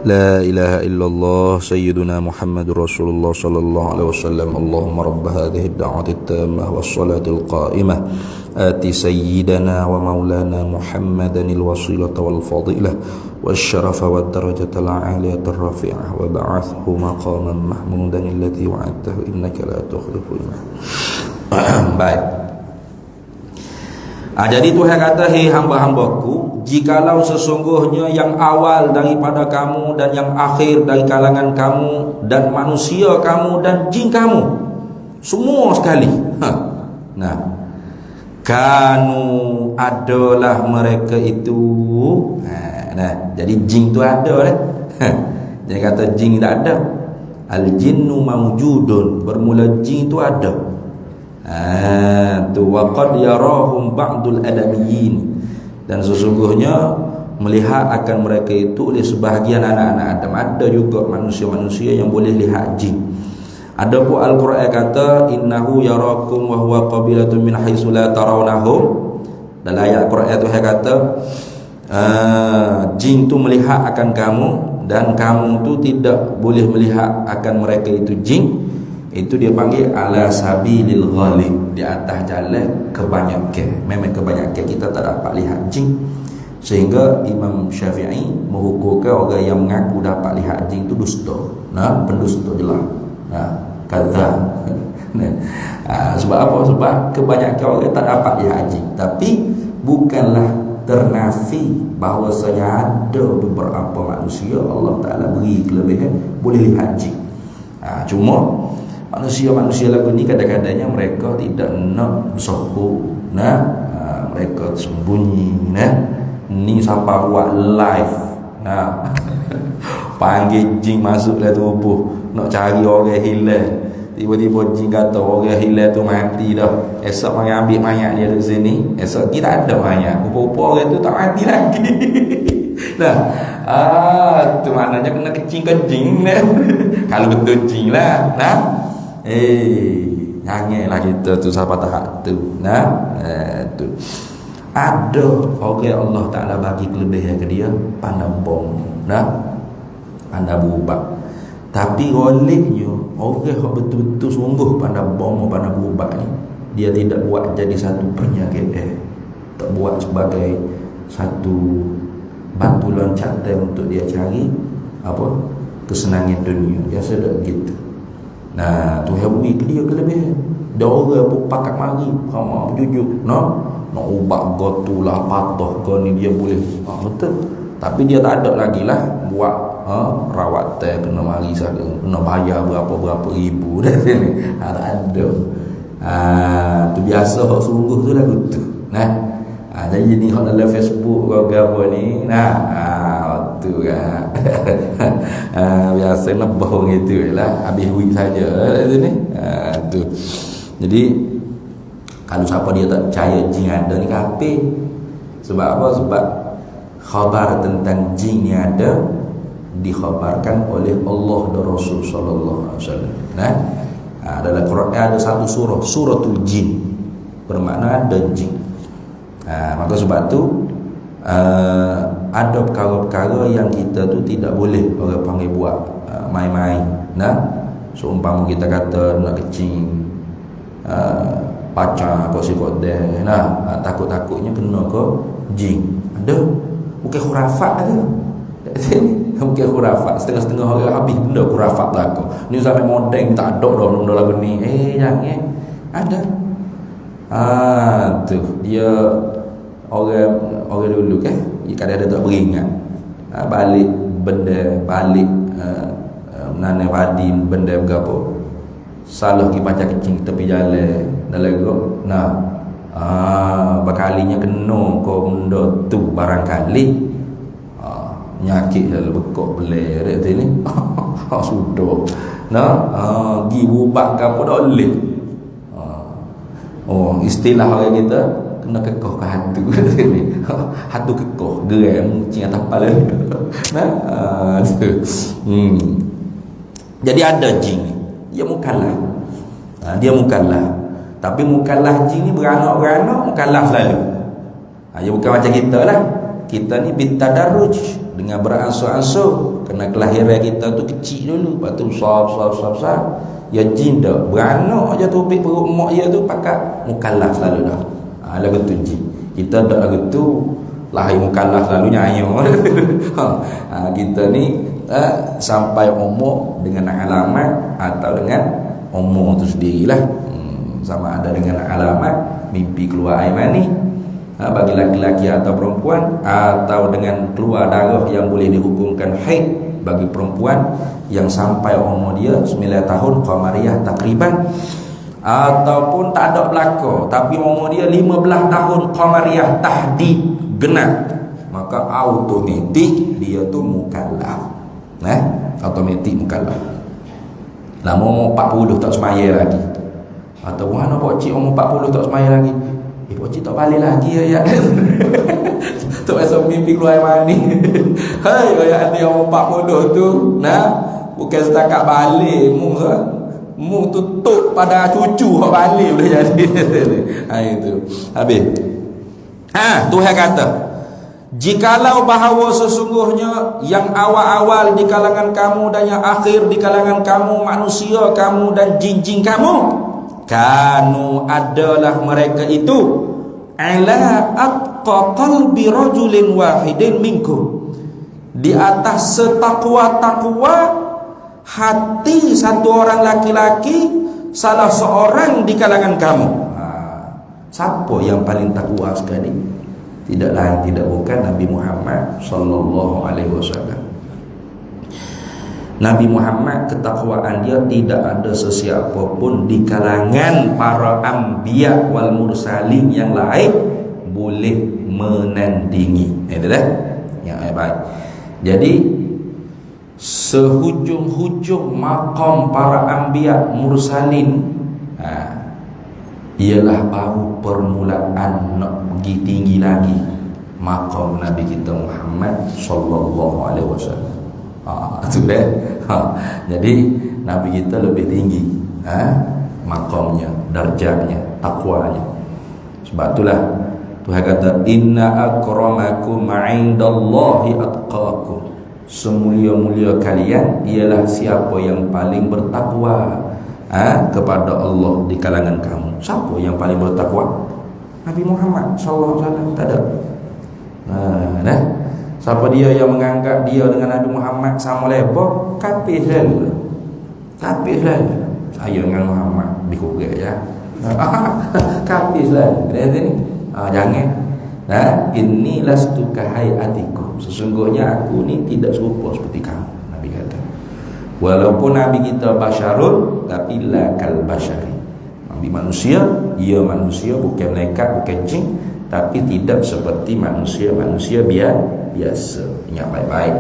La ilaha illallah sayyiduna Muhammadur Rasulullah sallallahu alaihi wasallam. Allahumma rabb hadhihi ad-da'wati at-tammah was-salati al-qa'imah ati sayyidana wa maulana Muhammadan al-wasilata wal-fadilah wasyarafa wad-darajata al-'aliyata ar-rafi'ah wa ba'athhu maqaman mahmudan alladhi wa'adtahu innaka la tukhliful mi'ad. Baik. Jadi Tuhan kata, hei hamba-hambaku, jikalau sesungguhnya yang awal daripada kamu dan yang akhir dari kalangan kamu dan manusia kamu dan jin kamu semua sekali, nah, kanu adalah mereka itu, nah, jadi jin tu ada dah. Jangan kata jin tak ada. Al jinnu mawjudun, bermula jin tu ada. Tu waqad yarahum ba'dul adamiyyin, dan sesungguhnya melihat akan mereka itu oleh sebahagian anak-anak Adam. Ada juga manusia-manusia yang boleh lihat jin. Ada pun Al-Quran kata innahu yarakum wa huwa qabilatun min haitsu la tarawnahum. Dalam ayat Al-Quran tu kata jin tu melihat akan kamu dan kamu tu tidak boleh melihat akan mereka itu jin. Itu dia panggil ala sabilil ghalib, di atas jalan kebanyakan. Memang kebanyakan kita tak dapat lihat jin, sehingga Imam Syafi'i menghukumkan orang yang mengaku dapat lihat jin itu dusta. Nah, pendusta jelas. Nah, kadzab. Sebab apa? Sebab kebanyakan orang tak dapat lihat jin. Tapi bukanlah ternafi bahawasanya ada beberapa manusia Allah Ta'ala beri kelebihan boleh lihat jin. Cuma manusia-manusia lagu ni kadang-kadangnya mereka tidak nak bersohor, nah, mereka sembunyi, nah, ni siapa buat live, nah, panggil jin masuk dalam tubuh nak cari orang hilang. Tiba-tiba jin kata orang hilang tu mati dah, esok mari ambil mayat dia dari sini. Esok kita ada mayat, rupa-rupa orang tu tak mati lagi. Nah, tu maknanya kena kencing-kencing, nah. Kalau betul jin lah, nah. Janganlah kita tu siapa tahap tu. Nah, tu. Ada orang Allah Taala bagi kelebihan ke dia pandai bom. Nah, pandai berubah. Tapi olehnya orang yang betul-betul sungguh pandai bom, pandai berubah ni, dia tidak buat jadi satu penyakit, tak buat sebagai satu batu loncatan untuk dia cari apa kesenangan dunia. Biasa tak gitu. Nah, tu yang ke dia kelebihan. Dia orang pun pakat mari sama berjujur, nak ubah gotu lah patah kau ni dia boleh. Betul. Tapi dia tak ada lagi lah buat rawatan kena mari saja, kena bayar berapa ribu dah sini. Tak ada. Tu biasa hak sungguh tu lah gitu. Nah, jadi ni hak dalam Facebook kau apa ni. Nah, tu kan. Biasa nak bohong gitu lah, habis duit saja kat sini. Tu. Jadi kalau siapa dia tak percaya jin ada ni kafir. Sebab apa? Sebab khabar tentang jin ni ada dikhabarkan oleh Allah dan Rasul sallallahu alaihi wasallam. Nah, dalam Quran ada satu surah, suratul jin, bermakna ada jin. Maka sebab tu ada perkara-perkara yang kita tu tidak boleh orang panggil buat main-main. Nah, seumpama kita kata nak kecing pacar kau si kodeh, takut-takutnya kena ke jin. Ada, bukan khurafat ada. Bukan khurafat, setengah-setengah orang habis benda khurafat belaka. Ni sampai modeng tak ada dah benda lagu ni. Jangan. Ada. Tu dia orang dulu kan, kadang-kadang tak beringat. Balik benda, balik nana padi benda berapa. Salah pergi baca kecing tepi jalan dalam gok. Nah, berkalinya kena kau benda tu barangkali nyakit dalam bekok beler tu ni. Sudah. Nah, gi ubak ke apa dak boleh. Istilah orang kita kena kekoh ke hatu ni. Hatu kekoh, geram cing atas kepala. Nah, Jadi ada jin ni. Dia mukallaf. Dia mukallaf. Tapi mukallaf jin ni beranak-beranak mukallaf selalu. Dia bukan macam kita lah. Kita ni bitadarruj, dengan beransur-ansur. Kena kelahiran kita tu kecil dulu, lepas tu besar. Ya jin dah beranak aja topik perut mak dia tu pakat mukallaf selalu dah. Lagu tu jin. Kita dak lagu tu lahir mukallaf selalu nyanyi. Kita ni sampai umur dengan alamat atau dengan umur tu sendirilah. Sama ada dengan alamat mimpi keluar air mani bagi laki-laki atau perempuan, atau dengan keluar darah yang boleh dihukumkan haid bagi perempuan yang sampai umur dia 9 tahun qamariyah takriban, ataupun tak ada belaka tapi umur dia 15 tahun qamariyah tahdid genap, maka automatik dia tu mukallaf. Automatik mukallaf. Lama umur 40 tak semaya lagi. Atau mana pak cik umur 40 tak semaya lagi. Pak cik tak balik lagi ya. Tak rasa mimpi keluar mani. Hai ayat dia umur 40 tu, bukan setakat balik mu tutup pada cucu hak balik boleh jadi. Itu. Habis. Tuhan kata, jikalau bahawa sesungguhnya yang awal-awal di kalangan kamu dan yang akhir di kalangan kamu manusia kamu dan jin-jin kamu, kanu adalah mereka itu ala atqa qalbi rajulin wahidin minkum, di atas setakwa-takwa hati satu orang laki-laki salah seorang di kalangan kamu. Siapa yang paling takwa sekali? Tidak lain tidak bukan Nabi Muhammad sallallahu alaihi wasallam. Nabi Muhammad ketakwaan dia tidak ada sesiapa pun di kalangan para anbiya wal mursalin yang lain boleh menandingi. Itulah yang baik. Jadi sehujung-hujung maqam para anbiya mursalin ialah baru permulaan nak pergi tinggi lagi maqam Nabi kita Muhammad sallallahu alaihi wasallam. Itu dah. Jadi Nabi kita lebih tinggi makamnya, darjatnya, takwanya. Sebab itulah Tuhan kata inna akramakum 'indallahi atqakum. Semulia-mulia kalian ialah siapa yang paling bertakwa kepada Allah di kalangan kamu. Siapa yang paling bertakwa? Nabi Muhammad sallallahu alaihi wasallam. Tak ada. Nah, siapa dia yang menganggap dia dengan Nabi Muhammad sama level, kafir saja. Kafir saja. Saya dengan Muhammad dikugat ya. Kafir saja. Ni jangan. Nah, inni lastu kahayatikum. Sesungguhnya aku ni tidak serupa seperti kamu, Nabi kata. Walaupun Nabi kita basyarun, tapi la kal basyari. Nabi manusia, ia manusia, bukan malaikat, bukan jin, tapi tidak seperti manusia biasa. Ingat baik-baik.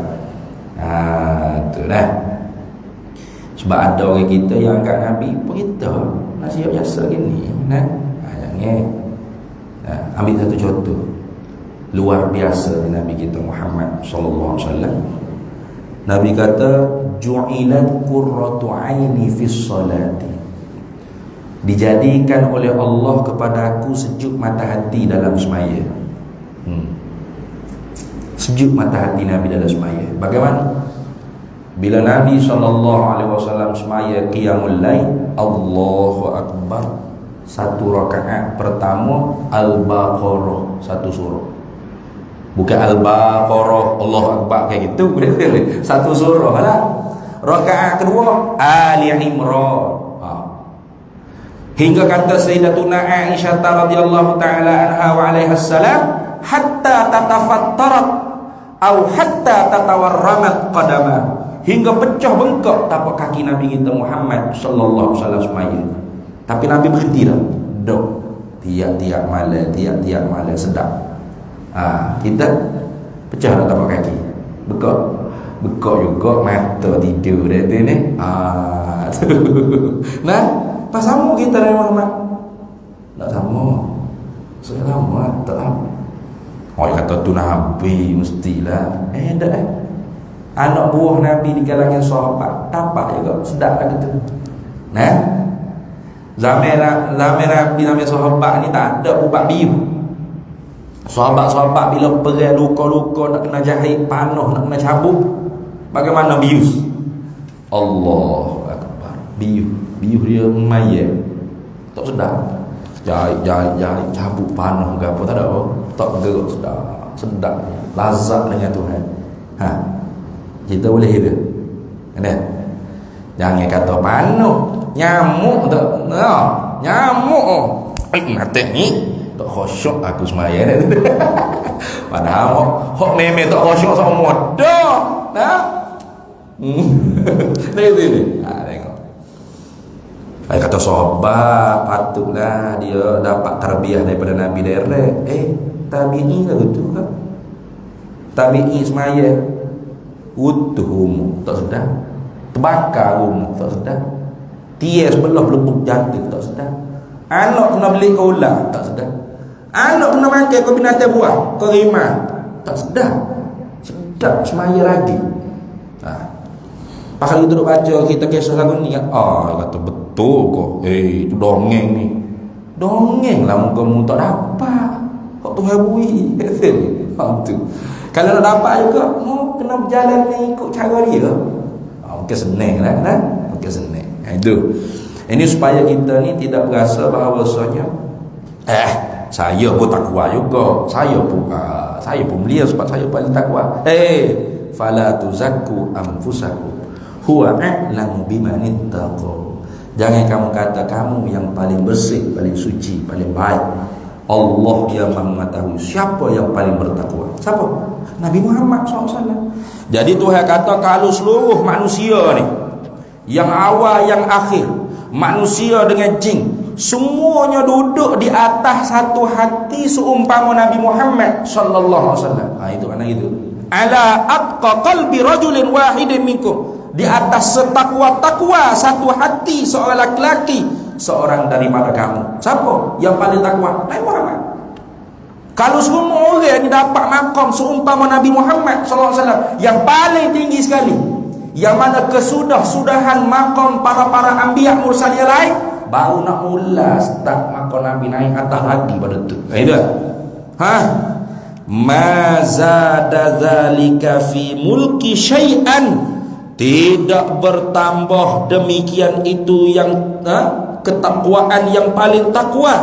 Itulah. Sebab ada orang kita yang anggap Nabi berita manusia biasa gini. Jangan. Ambil satu contoh luar biasa Nabi kita Muhammad sallallahu alaihi wasallam. Nabi kata ju'ilat qurratu 'aini fis salati. Dijadikan oleh Allah kepada aku sejuk mata hati dalam semaya. Sejuk mata hati Nabi dalam semaya. Bagaimana? Bila Nabi sallallahu alaihi wasallam semaya qiyamul lail, Allahu akbar. Satu rakaat pertama Al-Baqarah, satu surah. Bukan Al-Baqarah Allahu akbar kayak gitu. Satu surah lah. Rakaat kedua Ali Imran. Hingga kata Sayyidatuna Aisyah radhiyallahu taala anha wa alaiha salam, hatta tatafattarat atau hatta tatawarramat qadama. Hingga pecah bengkak tapak kaki Nabi kita Muhammad sallallahu alaihi wasallam semaya. Tapi Nabi berhenti dah. Dok. Tiap-tiap malam sedap. Kita pecah dah tapak kaki. Bekak juga mata tidur dah tu ni. Nah, pas sama kita dengan Muhammad. Tak sama. Selama tak sama. Orang kata tu Nabi mestilah. Tak anak buah Nabi di kalangan sahabat tapak juga sedap lah gitu. Nah, Zaman Nabi nama sahabat ni tak ada ubat biu. Sahabat-sahabat bila perang luka-luka nak kena jahit panah, nak kena cabut, bagaimana bius? Allahu akbar. Biu dia mayat. Tak sedap. Jahit cabut panah ke apa tak ada. Tak gerak sedap. Lazat dengan Tuhan. Kita boleh itu. Kan? Jangan kata panah. Nyamuk tak? Nyamuk. Mati ni tak khusyuk aku semaya. Padahal hok meme tak khusyuk sama dah. Ni. Tengok. Saya kata sahabat patutlah dia dapat tarbiyah daripada Nabi direct. Tabi'i ke betul ke? Tabi'i semaya utuh tak sedar. Terbakar rumah tak sedar. Tias sebelah belebuk jantik tak sedar. Anak kena beli ke ular tak sedar. Anak kena makan ke binatang buah, ke rimau tak sedar. Sedap semaya lagi. Pasal kita duduk baca kita kisah lagu ni kata betul kok. Itu dongeng ni. Dongeng lah muka-muka tak dapat. Kok Tuhan bui. Tu. Kalau nak dapat juga kena berjalan ni ikut cara dia. Mungkin senang lah kan? Mungkin senang. Itu. Ini supaya kita ni tidak berasa bahawasanya saya pun takwa juga. Saya pun mulia sebab saya paling takwa. Fala tuzakku anfusakum. Huwa a'lamu biman ittaqa. Jangan kamu kata kamu yang paling bersih, paling suci, paling baik. Allah yang mengetahui siapa yang paling bertakwa. Siapa? Nabi Muhammad SAW. Jadi Tuhan kata kalau seluruh manusia ni, yang awal yang akhir, manusia dengan jin, semuanya duduk di atas satu hati seumpama Nabi Muhammad sallallahu alaihi wasallam. Itu mana itu? Ala atqa qalbi rajulin wahidin minkum. Di atas setakwa-takwa satu hati seorang laki-laki, seorang daripada kamu. Siapa yang paling takwa? Nabi Muhammad. Kalau semua orang yang dapat makam seumpama Nabi Muhammad sallallahu alaihi wasallam yang paling tinggi sekali, yang mana kesudahan makam para anbiya mursal yang lain, baru nak mula start maka Nabi naik atas lagi pada tu. Itu. Ma zada zalika fi mulki syai'an, tidak bertambah demikian itu yang ketakwaan yang paling takwa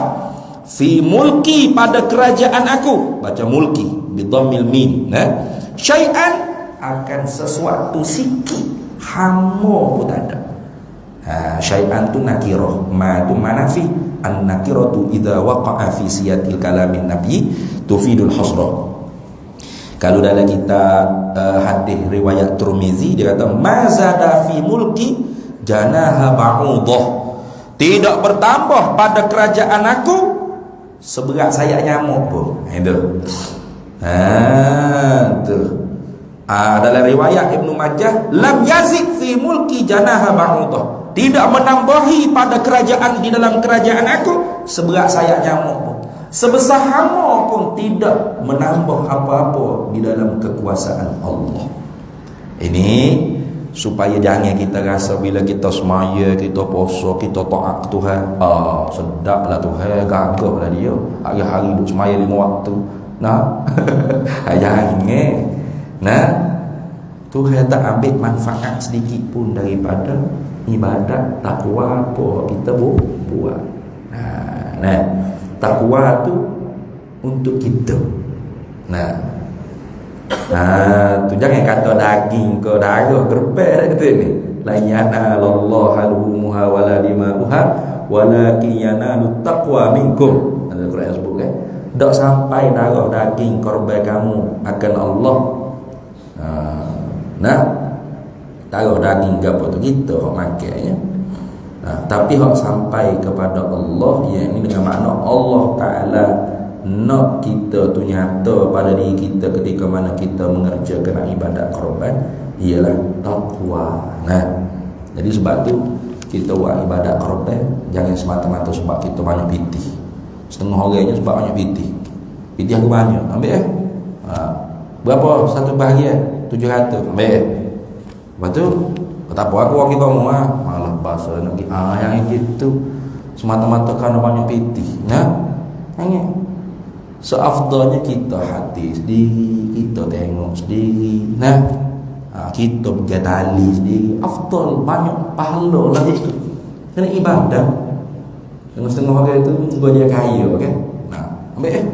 fi mulki pada kerajaan aku. Baca mulki bidhammil mim. Syai'an akan sesuatu sikit, hamo pun tak ada. Syai'an tu nakirah, ma tu manafi. An-nakiratu idza waqa'a fi siyatil kalamin nabi tufidul hasra. Kalau dalam kita hadis riwayat Tirmizi, dia kata mazada fi mulki janaha ba'udah, tidak bertambah pada kerajaan aku seberat sayap nyamuk pun. Itu. Dalam riwayat Ibnu Majah, lam yazid fi mulki janaha ba'udah, tidak menambahi pada kerajaan, di dalam kerajaan aku seberat sayap nyamuk pun. Sebesar hama pun tidak menambah apa-apa di dalam kekuasaan Allah. Ini supaya jangan kita rasa bila kita semaya, kita puasa, kita taat Tuhan, sedaplah Tuhan, gagahlah dia hari-hari duk semaya 5 waktu. Jangan. Tuhan tak ambil manfaat sedikit pun daripada ibadat takwa apa kita buat. Takwa tu untuk kita. Tu jangan kata daging ke darah gerpek kata ni. La yanallahu alhumuha wala dima'uha walakin yanalut taqwa minkum. Ada Quran sebut kan. Tak sampai darah daging korban kamu akan Allah. Darah daging apa tu kita hok makainya. Tapi hak sampai kepada Allah, yang ini dengan makna Allah Ta'ala nak kita tu nyata pada diri kita ketika mana kita mengerjakan ibadat korban, ialah taqwa. Jadi sebab tu kita buat ibadat korban jangan semata-mata sebab kita banyak pitih. Setengah orangnya sebab banyak pitih. Pitih aku banyak, ambil berapa satu bahagian? 700, ambil. Lepas tu tak apa aku orang kita semua malah bahasa nak yang gitu semata-mata kerana banyak pitih. Seafdalnya kita hati sendiri, kita tengok sendiri, kita pegang tali sendiri, afdal banyak pahala lah itu. Kena ibadah. Dengan setengah orang itu gua dia kaya kan. Ambil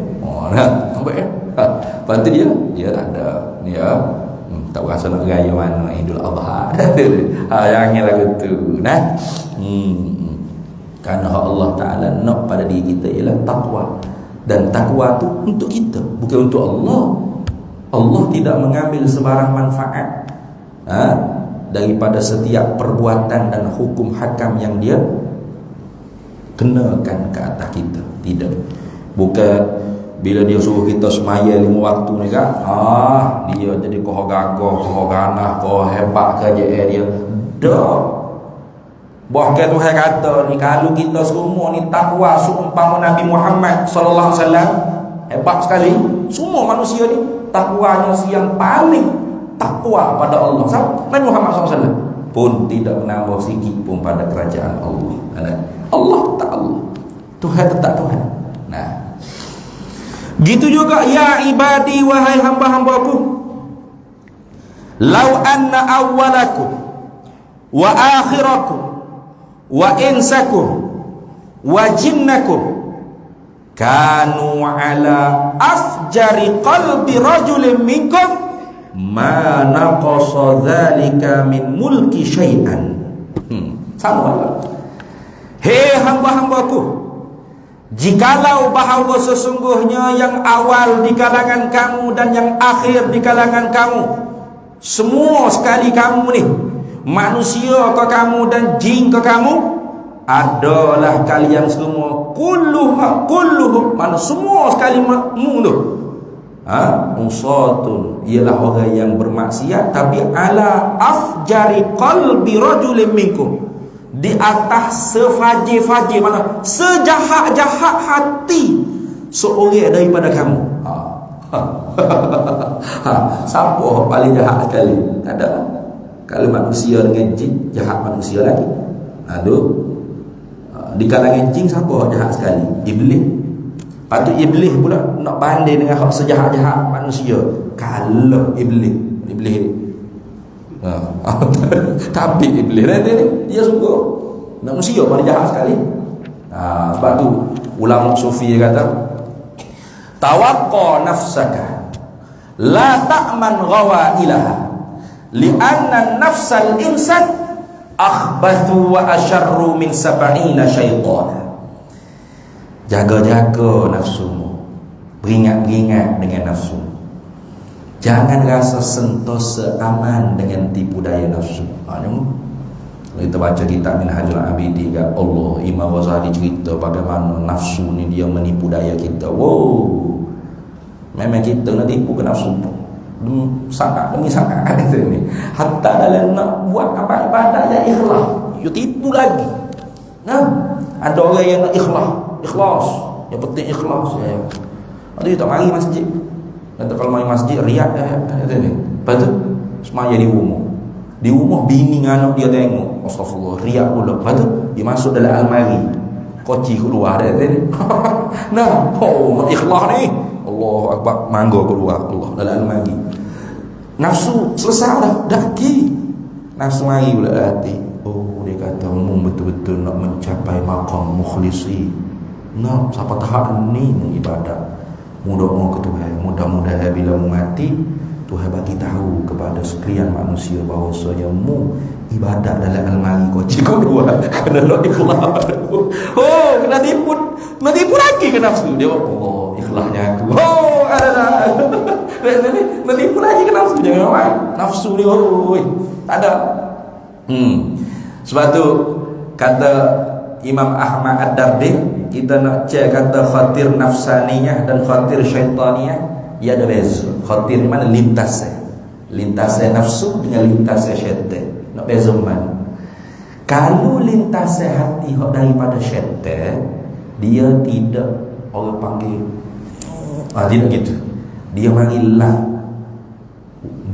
ambil lepas tu dia tak ada dia tak rasa nak raya mana Idul Adha. Yang lagu tu. Kerana Allah Ta'ala nak pada diri kita ialah takwa. Dan takwa tu untuk kita, bukan untuk Allah. Allah tidak mengambil sebarang manfaat daripada setiap perbuatan dan hukum hakam yang dia kenakan ke atas kita. Tidak. Bukan bila dia suruh kita semaya 5 waktu ni kan, dia jadi koh gagah, koh ganah, koh hebat kerja dia. Dah. Bahkan Tuhan kata ni, kalau kita semua ni takwa seumpama Nabi Muhammad sallallahu alaihi wasallam, hebat sekali. Semua manusia ni takwanya yang paling takwa pada Allah. Nabi Muhammad sallallahu alaihi wasallam pun tidak menambah sikit pun pada kerajaan Allah. Allah Ta'ala, Tuhan tetap Tuhan. Gitu juga ya ibadi, wahai hamba-hambaku, lau anna awwalakum wa akhirakum wa insakum wa jinnakum kanu ala afjari qalbi rajulin minkum ma naqasa dzalika min mulki syai'an. Sama. Hei hamba-hambaku, jikalau bahawa sesungguhnya yang awal di kalangan kamu dan yang akhir di kalangan kamu, semua sekali kamu ni, manusia ke kamu dan jin ke kamu, adalah kalian semua kulluhum, mana semua sekali mu tu usatun, ialah orang yang bermaksiat, tapi ala afjari qalbi rajulin minkum, di atas sefajir-fajir, mana sejahat-jahat hati seorang daripada kamu. Siapa paling jahat sekali? Tak ada. Kalau manusia dengan jin, jahat manusia lagi. Di kalangan jin siapa hak jahat sekali? Iblis. Lepas tu Iblis pula nak banding dengan hak sejahat-jahat manusia. Kalau Iblis tapi Iblis dia suka manusia paling jahat sekali. Sebab tu ulama sufi kata, tawaqqa nafsaka la ta'man ghawailaha li'anna nafsal insan akhbathu wa asyarru min sab'ina syaitana. Jaga-jaga nafsumu, beringat-ingat dengan nafsu. Jangan rasa sentosa aman dengan tipu daya nafsu. Kita baca kitab Minhajul Abidin, Allah Imam Ghazali cerita bagaimana nafsu ni dia menipu daya kita. Wow, memang kita nak tipu ke nafsu tu sangat demi sangat ni. Hatta dalam nak buat apa ibadat yang ikhlas, you tipu lagi. Ada orang yang nak ikhlas, yang penting ikhlas ya. Ada dia tak mari masjid. Kata kalau mari masjid riak ni. Lepas tu semaya di rumah. Di rumah bini dengan anak dia tengok, astagfirullah, riak pula. Lepas tu dia masuk dalam almari, koci keluar dia ni. Nak ikhlas ni, Allahu akbar, mangga keluar Allah dalam almari. Nafsu selesai dah ki. Nafsu mari pula hati. Oh, dia kata betul-betul nak mencapai maqam mukhlisi. Nak sampai tahap ni ibadat. Mudah-mudahan ke Tuhan, mudah-mudahan bila mu mati Tuhan bagi tahu kepada sekalian manusia bahawasanya mu ibadat dalam almari koci keluar kerana nak ikhlas. Oh, kena tipu lagi ke nafsu dia. Oh, ikhlasnya aku. Oh, ada menipu lagi ke nafsu. Jangan main nafsu ni. Oh, tak ada. Sebab tu kata Imam Ahmad Ad-Dardi, kita nak cek kata khatir nafsaniyah dan khatir syaitaniyah, ia ada beza. Khatir mana lintasnya nafsu dengan lintasnya syaitan. Nak beza mana? Kalau lintasnya hati daripada syaitan, dia tidak orang panggil tidak gitu. Dia marilah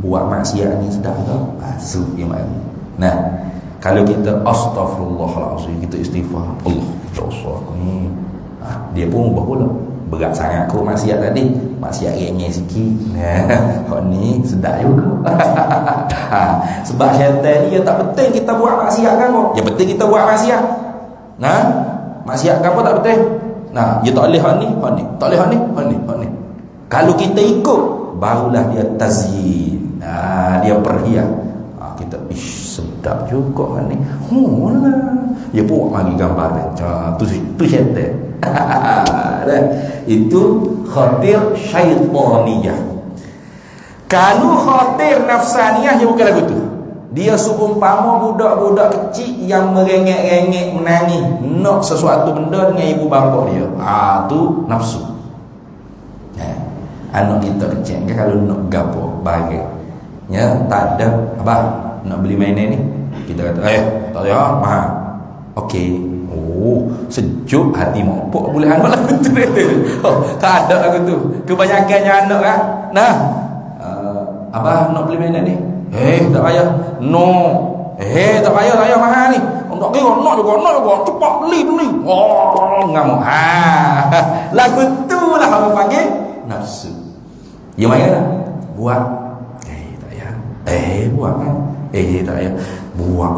buat maksiat ni sedap tak? Masuk dia mari. Nah, kalau kita astaghfirullahalazim, kita istighfar, Allah dosa aku ni, dia pun ubah pula. Berat sangat aku maksiat tadi, maksiat remeh sikit. Hak ni sedap juga. Sebab syaitan ni dia tak penting kita buat maksiat kan kau. Yang penting kita buat maksiat. Maksiat kan apa tak penting. Dia tak boleh hak ni, tak boleh hak ni. Kalau kita ikut, barulah dia tazyin. Dia perhias. Kita sedap juga kan ni. Dia pun mari gambar tu syaitan. Itu khatir syaitaniyah. Kalau khatir nafsaniyah dia bukan lagu tu. Dia seumpama budak-budak kecil yang merengek-rengek menangis nak sesuatu benda dengan ibu bapa dia. Tu nafsu. Anak kita kecil kan kalau nak gapo bagi tak ada apa nak beli mainan ni, kita kata tak ada mahal. Okey. Oh, sejuk hati mak pok boleh anak lagu tu. Tak ada lagu tu. Kebanyakannya anak kan. Abah nak beli mainan ni. Tak payah. No. Tak payah mahal ni. Tak kira nak juga. Cepat beli. Ngamuk. Lagu tu lah orang panggil nafsu. Ya mana? Buat. Tak payah. Buat kan. Tak payah. Buat.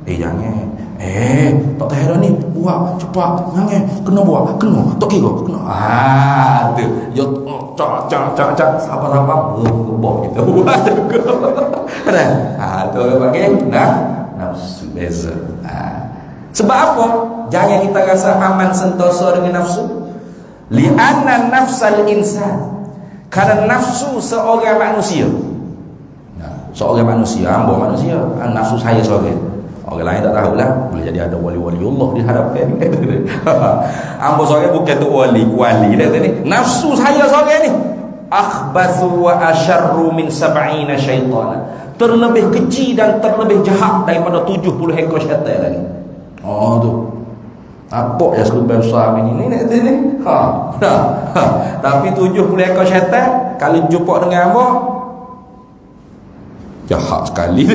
Jangan. Tak tahu dah ni. Buat cepat. Jangan. Kena buat. Kena. Tak kira. Kena. Tu. Ya cak. Sabar-sabar. Berubah kita. Buat juga. Tu orang panggil nafsu. Beza. Sebab apa? Jangan kita rasa aman sentosa dengan nafsu. Li'anna nafsal insan. Kerana nafsu seorang manusia. Seorang manusia, hamba manusia. Nafsu saya seorang. Orang lain tak tahulah. Boleh jadi ada wali-wali Allah di hadapan. Hamba seorang bukan tu wali. Nafsu saya seorang ni akhbathu wa asyarru min sab'ina syaitana. Terlebih kecil dan terlebih jahat daripada 70 ekor syaitan lagi. Tu. Apa ya serupa besar ni. Tapi 70 ekor syaitan kalau jumpa dengan apa? Jahat sekali.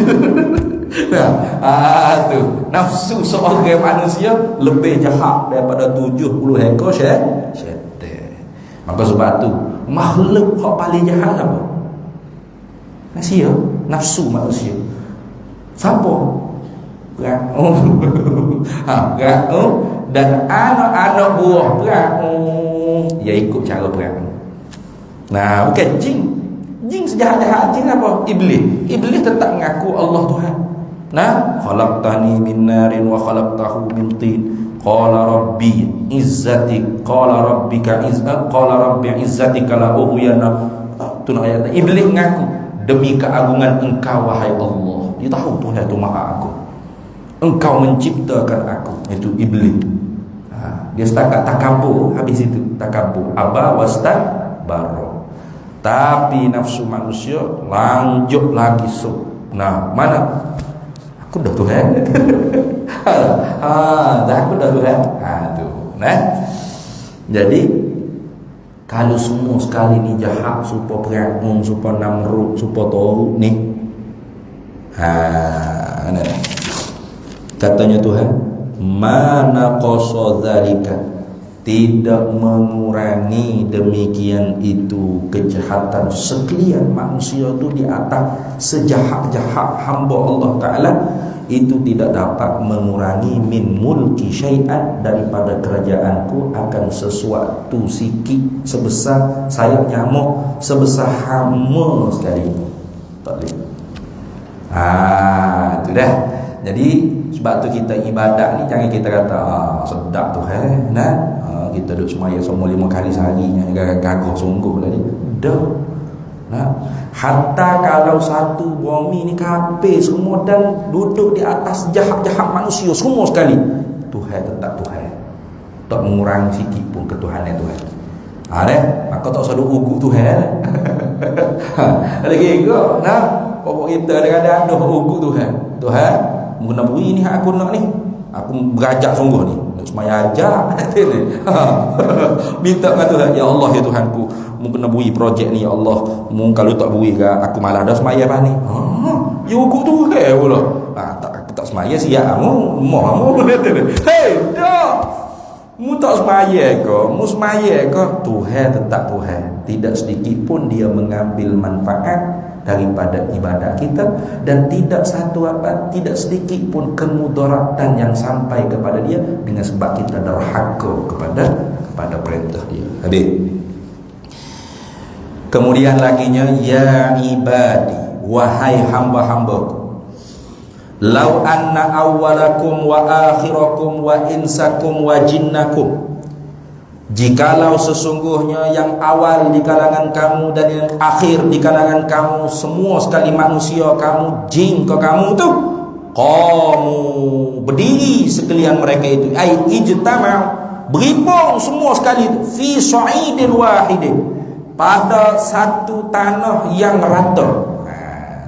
Tu nafsu seorang manusia lebih jahat daripada 70 ekor syaitan. Maka sebab tu makhluk hak paling jahat apa? Manusia, nafsu manusia. Siapa? Firaun. Firaun dan anak-anak buah Firaun. Dia ikut cara Firaun. Nah, bukan jin. Jin sejahat-jahat jin apa? Iblis. Iblis tetap mengaku Allah Tuhan. Nah, khalaqtani min narin wa khalaqtahu min tin. Qala rabbi izzati qala rabbika izzat qala rabbi izzatika la uhyana. Tu ayat Iblis mengaku demi keagungan engkau wahai Allah. Dia tahu Tuhan itu maha agung. Engkau menciptakan aku. Itu Iblis. Dia setakat takabur. Habis itu takabur. Aba wastakbara. Tapi nafsu manusia lanjut lagi nah, mana? Aku dah Tuhan. Aku dah Tuhan. Tu. Nah. Jadi kalau semua sekali ni jahat, supaya Firaun, supaya Namrud, supaya Taurus ni. Nah. Katanya Tuhan, mana qasa dzalika, tidak mengurangi demikian itu kejahatan sekalian manusia itu di atas sejahat-jahat hamba Allah Ta'ala, itu tidak dapat mengurangi min mulki syai'an, daripada kerajaanku akan sesuatu sikit sebesar sayap nyamuk, sebesar hama sekalipun. Tak boleh. Itu dah. Jadi sebab tu kita ibadat ni jangan kita kata sedap Tuhan. Kita duduk semaya semua 5 kali sehari, gagah sungguh tadi. Dah. Hatta kalau satu bumi ni kafir semua dan duduk di atas jahat-jahat manusia semua sekali, Tuhan tetap Tuhan. Tak mengurangi sikit pun ketuhanan Tuhan. Maka tak selalu ugut Tuhan. Lagi ke? Pokok kita kadang-kadang ada ugut Tuhan. Tuhan, mengena beri ni hak aku nak ni. Aku berajak sungguh ni. Nak semaya ajak. Minta dengan Tuhan, ya Allah ya Tuhanku, mu kena beri projek ni ya Allah. Mu kalau tak beri ke aku malah dah semaya bah ni. Ya ugut tu ke pula. Tak semaya siap mu, mu. Hei, dah. Mu tak semaya ke? Mu semaya ke? Tuhan tetap Tuhan. Tidak sedikit pun dia mengambil manfaat daripada ibadat kita, dan tidak sedikit pun kemudaratan yang sampai kepada dia dengan sebab kita derhaka kepada perintah dia. Habis. Kemudian laginya, ya ibadi, wahai hamba-hambaku, lau anna awwalakum wa akhirakum wa insakum wa jinnakum, jikalau sesungguhnya yang awal di kalangan kamu dan yang akhir di kalangan kamu, semua sekali manusia kamu, jin ke kamu tu, qamu, berdiri sekalian mereka itu, ai ijtama'u, berimpun semua sekali itu, fi sa'idin wahidin, pada satu tanah yang rata.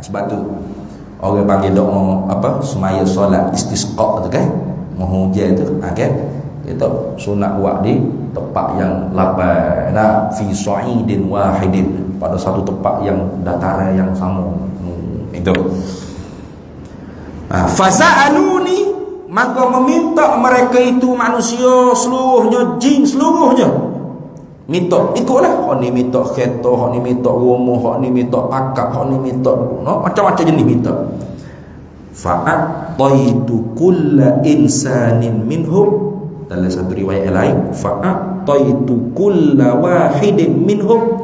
Sebab tu orang panggil doa apa, semaya solat istisqa tu kan, hujan tu kan, kita sunat buat di tempat yang lapar, fi sa'idin wahidin, pada satu tempat yang dataran yang sama. Itu. Fasa'aluni, maka meminta mereka itu manusia seluruhnya, jin seluruhnya, minta ikutlah. Hak ni minta kereta, hak ni minta rumah, hak ni minta akak, hak ni minta macam-macam jenis minta. Fa'ataitu kulla insanin minhum, dalam satu riwayat lain, fa'ataitu kulla wahidin minhum,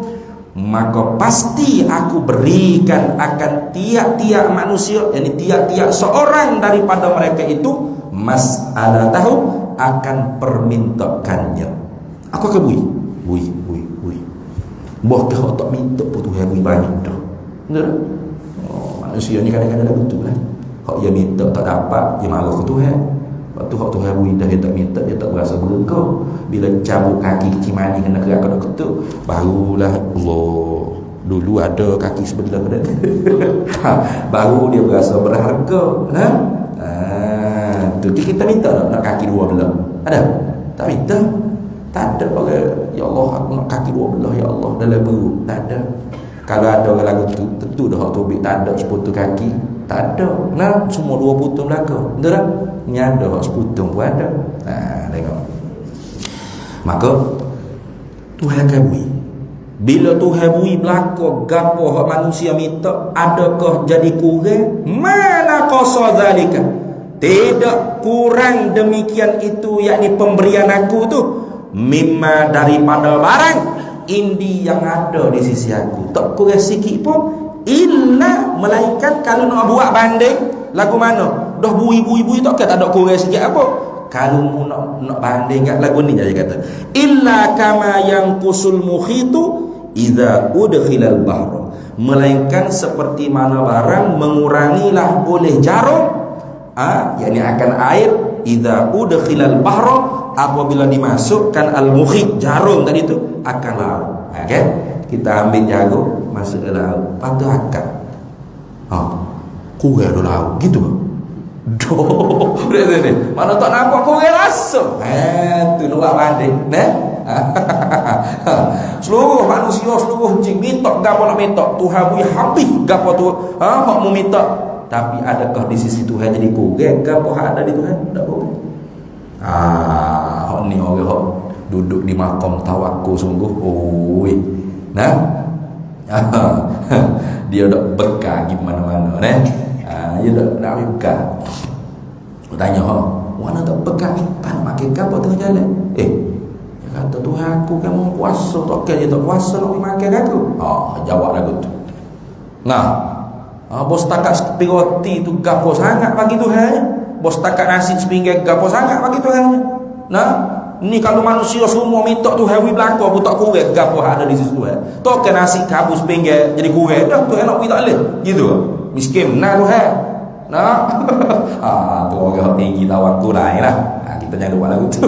maka pasti aku berikan akan tiap-tiap manusia, yakni tiap-tiap seorang daripada mereka itu, mas'alatahu, akan permintaannya. Aku akan beri. Bahkan kalau tak minta pun Tuhan beri banyak dah. Betul? Manusia ni kadang-kadang dah betul lah. Hak dia minta tak dapat, dia marah ke Tuhan. Lepas tu hak Tuhan beri dah, dia tak minta, dia tak berasa bereka. Bila cabut kaki kecil mani kena kerak kena ketuk, barulah Allah, dulu ada kaki sebelah dah. Baru dia berasa berharga. Tu kita minta nak kaki dua belah. Ada? Tak minta. Tak ada orang, ya Allah aku nak kaki dua belah ya Allah dalam perut. Tak ada. Kalau ada orang lagu tu, tentu dah hak tubik tak ada sepotong kaki. Tak ada. Nah, semua 2 putung belaka. Betul tak? Nyada hak seputung pun ada. Tengok. Maka Tuhan akan bui. Bila Tuhan bui belaka gapo hak manusia minta, adakah jadi kurang? Mana qasa zalika? Tidak kurang demikian itu, yakni pemberian aku tu mimma daripada barang indi yang ada di sisi aku. Tak kurang sikit pun, illa melainkan kalau nak buat banding lagu mana dah bui tak ada kurang sikit apa. Kalau mu nak banding kat lagu ni dia kata illa kama yang kusul mukhitu idza udkhilal bahra, melainkan seperti mana barang mengurangilah oleh jarum yakni akan air idza udkhilal bahra, apabila dimasukkan al-mukhit jarum tadi tu akan laut. Okey, kita ambil jarum masuk ke laut, patut akak kurang ada laut gitu. Doh, mana tak nampak kurang rasa. Tu nak buat banding seluruh manusia, seluruh jin minta gapo nak minta, Tuhan bui habis gapo tu hak mu minta. Tapi adakah di sisi Tuhan jadi kurang gapo hak ada di Tuhan? Tak boleh. Hak ni orang hak duduk di makam tawakkul sungguh. Oi. Dia dak bekal gi mana-mana dia dak ambil bekal. Tanya mana tak bekal? Tak makan gapo tengah jalan. Dia kata Tuhan aku kan mau puasa, tak kira dia tak puasa nak makan aku. Jawab lagu tu. Bos takat sepi roti tu gapo sangat bagi Tuhan. Bos takat nasi sepinggan gapo sangat bagi Tuhan. Ni kalau manusia semua minta Tuhan wi belaka pun tak kurang gapo ada di sisi Tuhan. Tak kena nasi kabus sepinggan jadi kurang dah Tuhan nak wi tak leh. Gitu. Miskin Tuhan. Tu orang tinggi tawakkul lah. Kita jangan lupa lagu tu.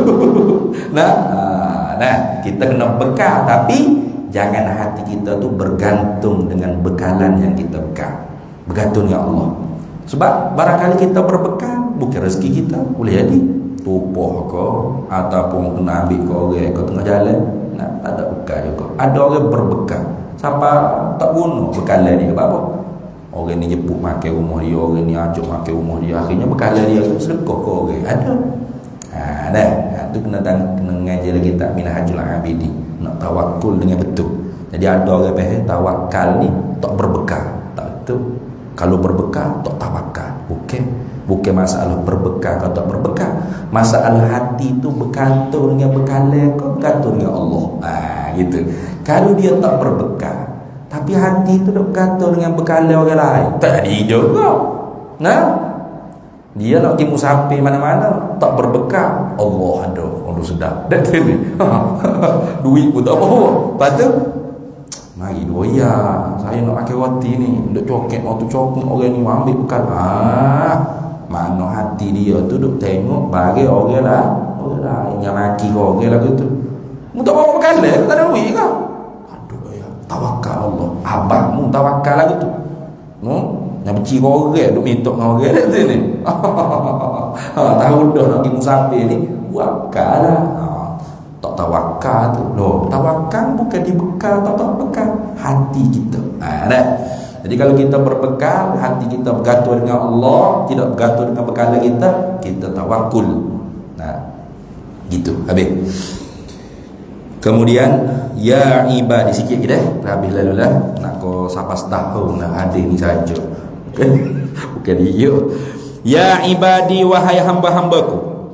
Kita kena bekal, tapi jangan hati kita tu bergantung dengan bekalan yang kita bekal. Bergantung dengan Allah. Sebab barangkali kita berbekal, bukan rezeki kita, boleh jadi tupoh ke ataupun kena ambil ke orang ke tengah jalan. Ada bekal juga. Ada orang berbekal, siapa tak guna bekalan dia apa? Orang ni jemput makan rumah dia, orang ni ajak makan rumah dia, akhirnya bekalan dia sedekah ke orang. Ada. Tu kena ngaji lagi tak Minhajul Abidin, nak tawakul dengan betul. Jadi ada orang faham tawakal ni tak berbekal. Tak betul. Kalau berbekal tak tawakal. Bukan masalah berbekal atau tak berbekal. Masalah hati tu bergantung dengan bekalan kau, bergantung dengan Allah. Gitu. Kalau dia tak berbekal, tapi hati tu dah bergantung dengan bekalan orang lain, tak jadi juga. Dia nak pergi musafir mana-mana tak berbekal, Allah ada, Allah sudah. Dak ni. Duit pun tak apa-apa. Lepas tu mari doya, saya nak pakai roti ni, duk coket waktu coket orang ni ambil bekal. Mana hati dia tu duk tengok bagi orang lah. Orang lain yang maki kau orang lah gitu. Mu tak bawa bekal tak ada duit ke? Aduh ya, tawakal Allah. Abang tawakal lah gitu. Yang benci kau orang duk minta dengan orang kat sini. Tahu dah nak pergi musafir ni, wakal lah. Tak tawakal tu. Tawakal bukan dibekal atau tak bekal hati kita. Jadi kalau kita berbekal, hati kita bergantung dengan Allah, tidak bergantung dengan bekalan kita tawakul. Gitu. Habis. Kemudian ya ibadi sikit kita habis lalu lah. Nak kau siapa setahun nak hadir ni saja. Bukan dia. Ya ibadi wahai hamba-hambaku,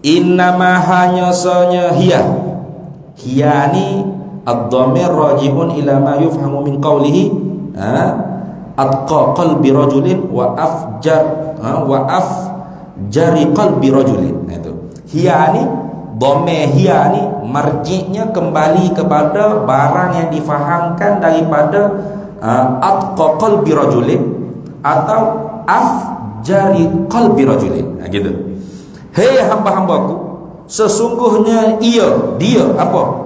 innama hanya sanya hiya ni ad-dhamir raji'un ila ma yufhamu min qawlihi atqa qalbi rajulin wa afjari qalbi rajulin. Itu hiya ni dhamir, hiya ni marji'nya kembali kepada barang yang difahamkan daripada atqa qalbi rajulin atau afjari qalbi rajulin. Gitu. Hei hamba-hambaku, sesungguhnya dia apa?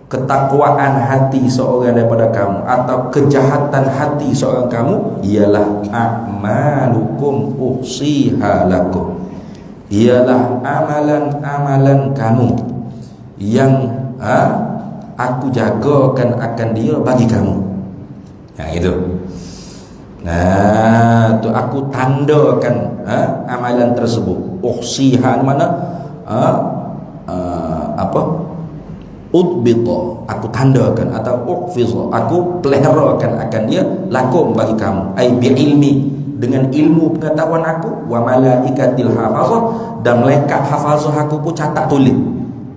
Ketakwaan hati seorang daripada kamu atau kejahatan hati seorang kamu ialah a'malukum uhsiha lakum. Ialah amalan-amalan kamu yang aku jagakan akan dia bagi kamu. Itu. Nah, tu aku tandakan amalan tersebut. Uhsiha mana? Udbita, aku tandakan, atau uhfiza, aku peliharakan akan dia lakum bagi kamu. Ai bi ilmi, dengan ilmu pengetahuan aku, wa malaikatil hafazah, dan malaikat hafazah aku pun catat tulis.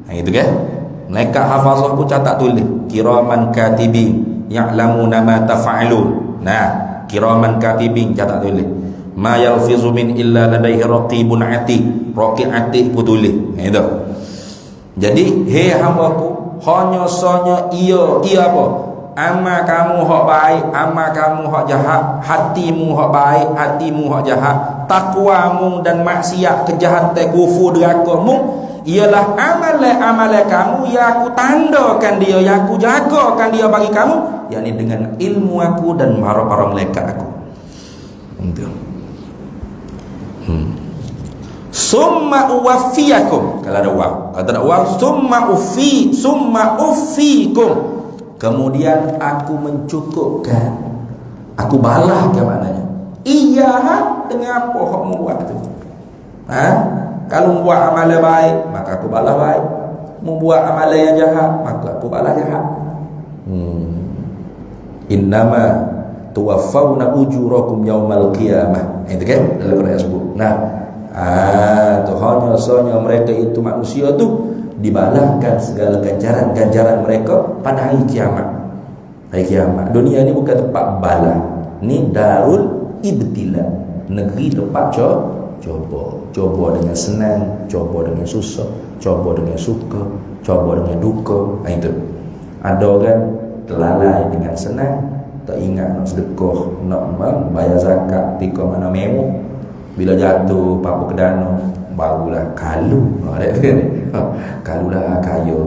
Itu kan? Malaikat hafazah pun catat tulis. Kiraman katibin ya'lamuna ma tafa'alun. Nah, kiraman katibin catat tulis. Ma yalfizu min illa ladaihi raqibun atid. Raqib atid pun tulis. Itu. Jadi, hei hamba-Ku, hanya sanya ia apa? Amal kamu hak baik, amal kamu hak jahat, hatimu hak baik, hatimu hak jahat, takwamu dan maksiat, kejahatan, kufur, derakamu ialah amalan-amalan kamu yang aku tandakan dia, yang aku jagakan dia bagi kamu, yakni dengan ilmu aku dan para malaikat aku. Itu. Summa uwaffiyakum, kalau ada waw. Kalau tak ada waw, summa uffikum. Kemudian aku mencukupkan, aku balas ke maknanya. Iya, dengan apa hak membuat tu? Kalau membuat amalan baik, maka aku balas baik. Membuat amalan yang jahat, maka aku balas jahat. Innama tuwaffawna ujurakum yaumal qiyamah. Itu kan dalam ayat sebut. Tuhannya soalnya mereka itu manusia tu dibalaskan segala ganjaran mereka pada hari kiamat. Hari kiamat. Dunia ni bukan tempat balas. Ni darul ibtila, negeri tempat coba dengan senang, coba dengan susah, coba dengan suka, coba dengan duka. Itu. Ada orang terlalai dengan senang, tak ingat nak sedekah, nak bayar zakat, tika mana mewah. Bila jatuh apa kedana, barulah kalu. Kalulah kaya.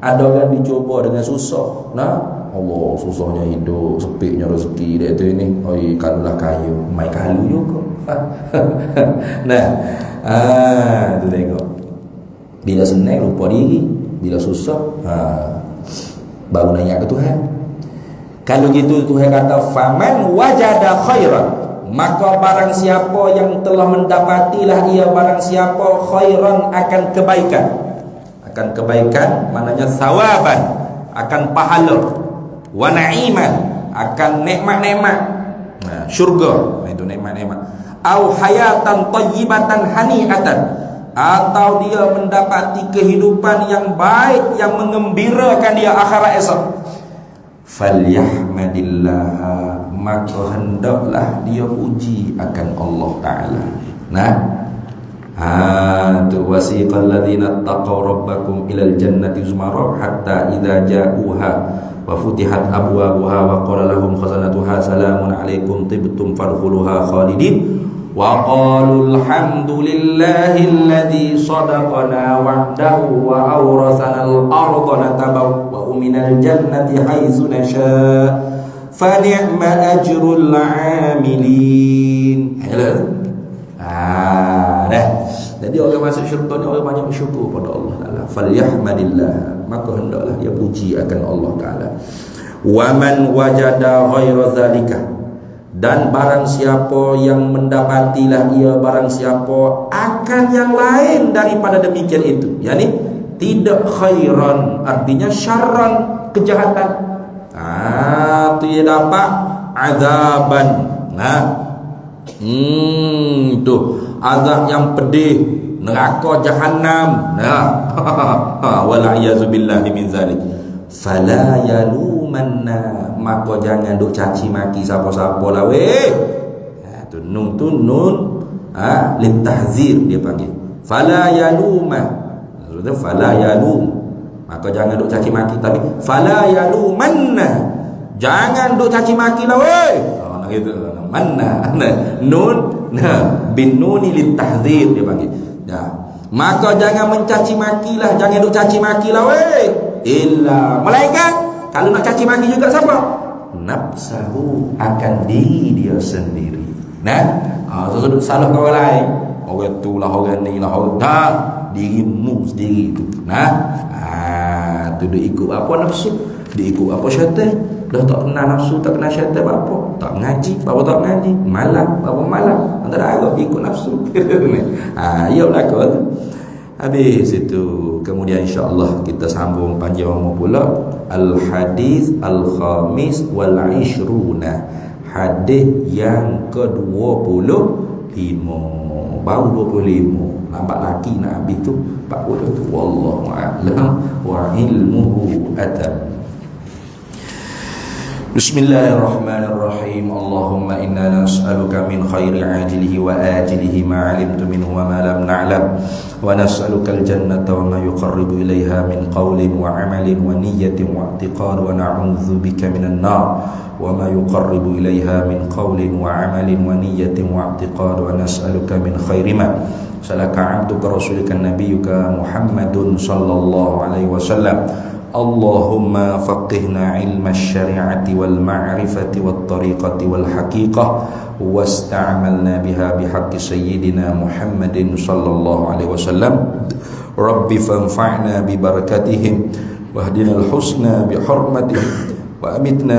Ada orang dicoba dengan susah. Allah, susahnya hidup, sepiknya rezeki dia tu ini. Oi, kalulah kaya. Mai kalu juga. Tu tengok. Bila senang lupa diri, bila susah, baru nak ingat ke Tuhan. Kalau gitu Tuhan kata faman wajada khairan, maka barang siapa yang telah mendapatilah ia barang siapa khairan, akan kebaikan. Akan kebaikan maknanya sawaban, akan pahala, wa na'iman, akan nikmat-nikmat, syurga. Itu nikmat-nikmat. Au hayatan thayyibatan hani'atan, atau dia mendapati kehidupan yang baik yang mengembirakan dia akhirat esok. Falyahmadillah, maka hendaklah dia puji akan Allah Ta'ala. Tu wasiqal ladzina taqaw rabbakum ilal jannati zumara hatta idza ja'uha wa futihat abwabuha wa qala lahum khazanatuha salamun alaikum tibtum fadkhuluha khalidin wa qalu alhamdulillahi alladzi sadaqana wa'dahu wa awrathana al-ardha natabawwa'u minal jannati haitsu nasha' fa ni'ma ajrul 'amilin. Jadi orang masuk syurga ni orang banyak bersyukur pada Allah Ta'ala. Falyahmadillah, maka hendaklah dia puji akan Allah Ta'ala. Wa man wajada ghaira zalika, dan barang siapa yang mendapatilah ia barang siapa akan yang lain daripada demikian itu, yakni tidak khairan, artinya syarran, kejahatan, dia dapat azaban. Tu azab yang pedih, neraka jahanam. Wala iyazubillahi min zalik. Fala yalumanna, maka jangan duk caci maki siapa-siapa lah weh. Tu nun litahzir dia panggil. Fala yaluma, maksudnya fala yalum, maka jangan duk caci maki. Tapi fala yalumanna, jangan duk caci maki lah weh. Gitu. Manna nun bin nuni litahzir dia panggil. Maka jangan mencaci makilah, jangan duk caci makilah weh. Illa malaikat kalau nak caci maki juga siapa? Nafsahu, akan diri dia sendiri. So duk salah kau lain. Orang tu lah, orang ni lah, dirimu sendiri tu. Tu dia ikut apa nafsu, dia ikut apa syaitan. Dah tak kenal nafsu, tak kenal syaitan apa? Tak mengaji, apa tak mengaji? Malam, apa malam? Antara agak ikut nafsu. Ya berlaku. Habis itu, kemudian insya-Allah kita sambung panjang pula al-hadis al-khamis wal 20. Hadis yang ke-25. Baru 25. Lambat lagi nak habis tu 40 tu. Wallahu a'lam wa ilmuhu atam. Bismillahirrahmanirrahim. Allahumma inna nas'aluka min khairi ajilihi wa ajilihi ma 'alimtu minhu wa ma lam na'lam, wa nas'aluka al-jannata wa ma yuqarribu ilayha min qawlin wa 'amalin wa niyyatin wa i'tiqad, wa na'udzu bika minan nar wa ma yuqarribu ilayha min qawlin wa 'amalin wa niyyatin wa i'tiqad, wa nas'aluka min khairi ma salaka 'abduka rasulika nabiyyuka Muhammadun sallallahu alaihi wasallam. Allahumma faqihna ilma syari'ati wal ma'rifati wat tariqati wal haqiqah wasta'amalna biha bihaqqi sayyidina Muhammadin sallallahu alaihi wasallam. Rabbi fanfa'na bi barakatihim wahdina al husna bi hurmatihim wa amitna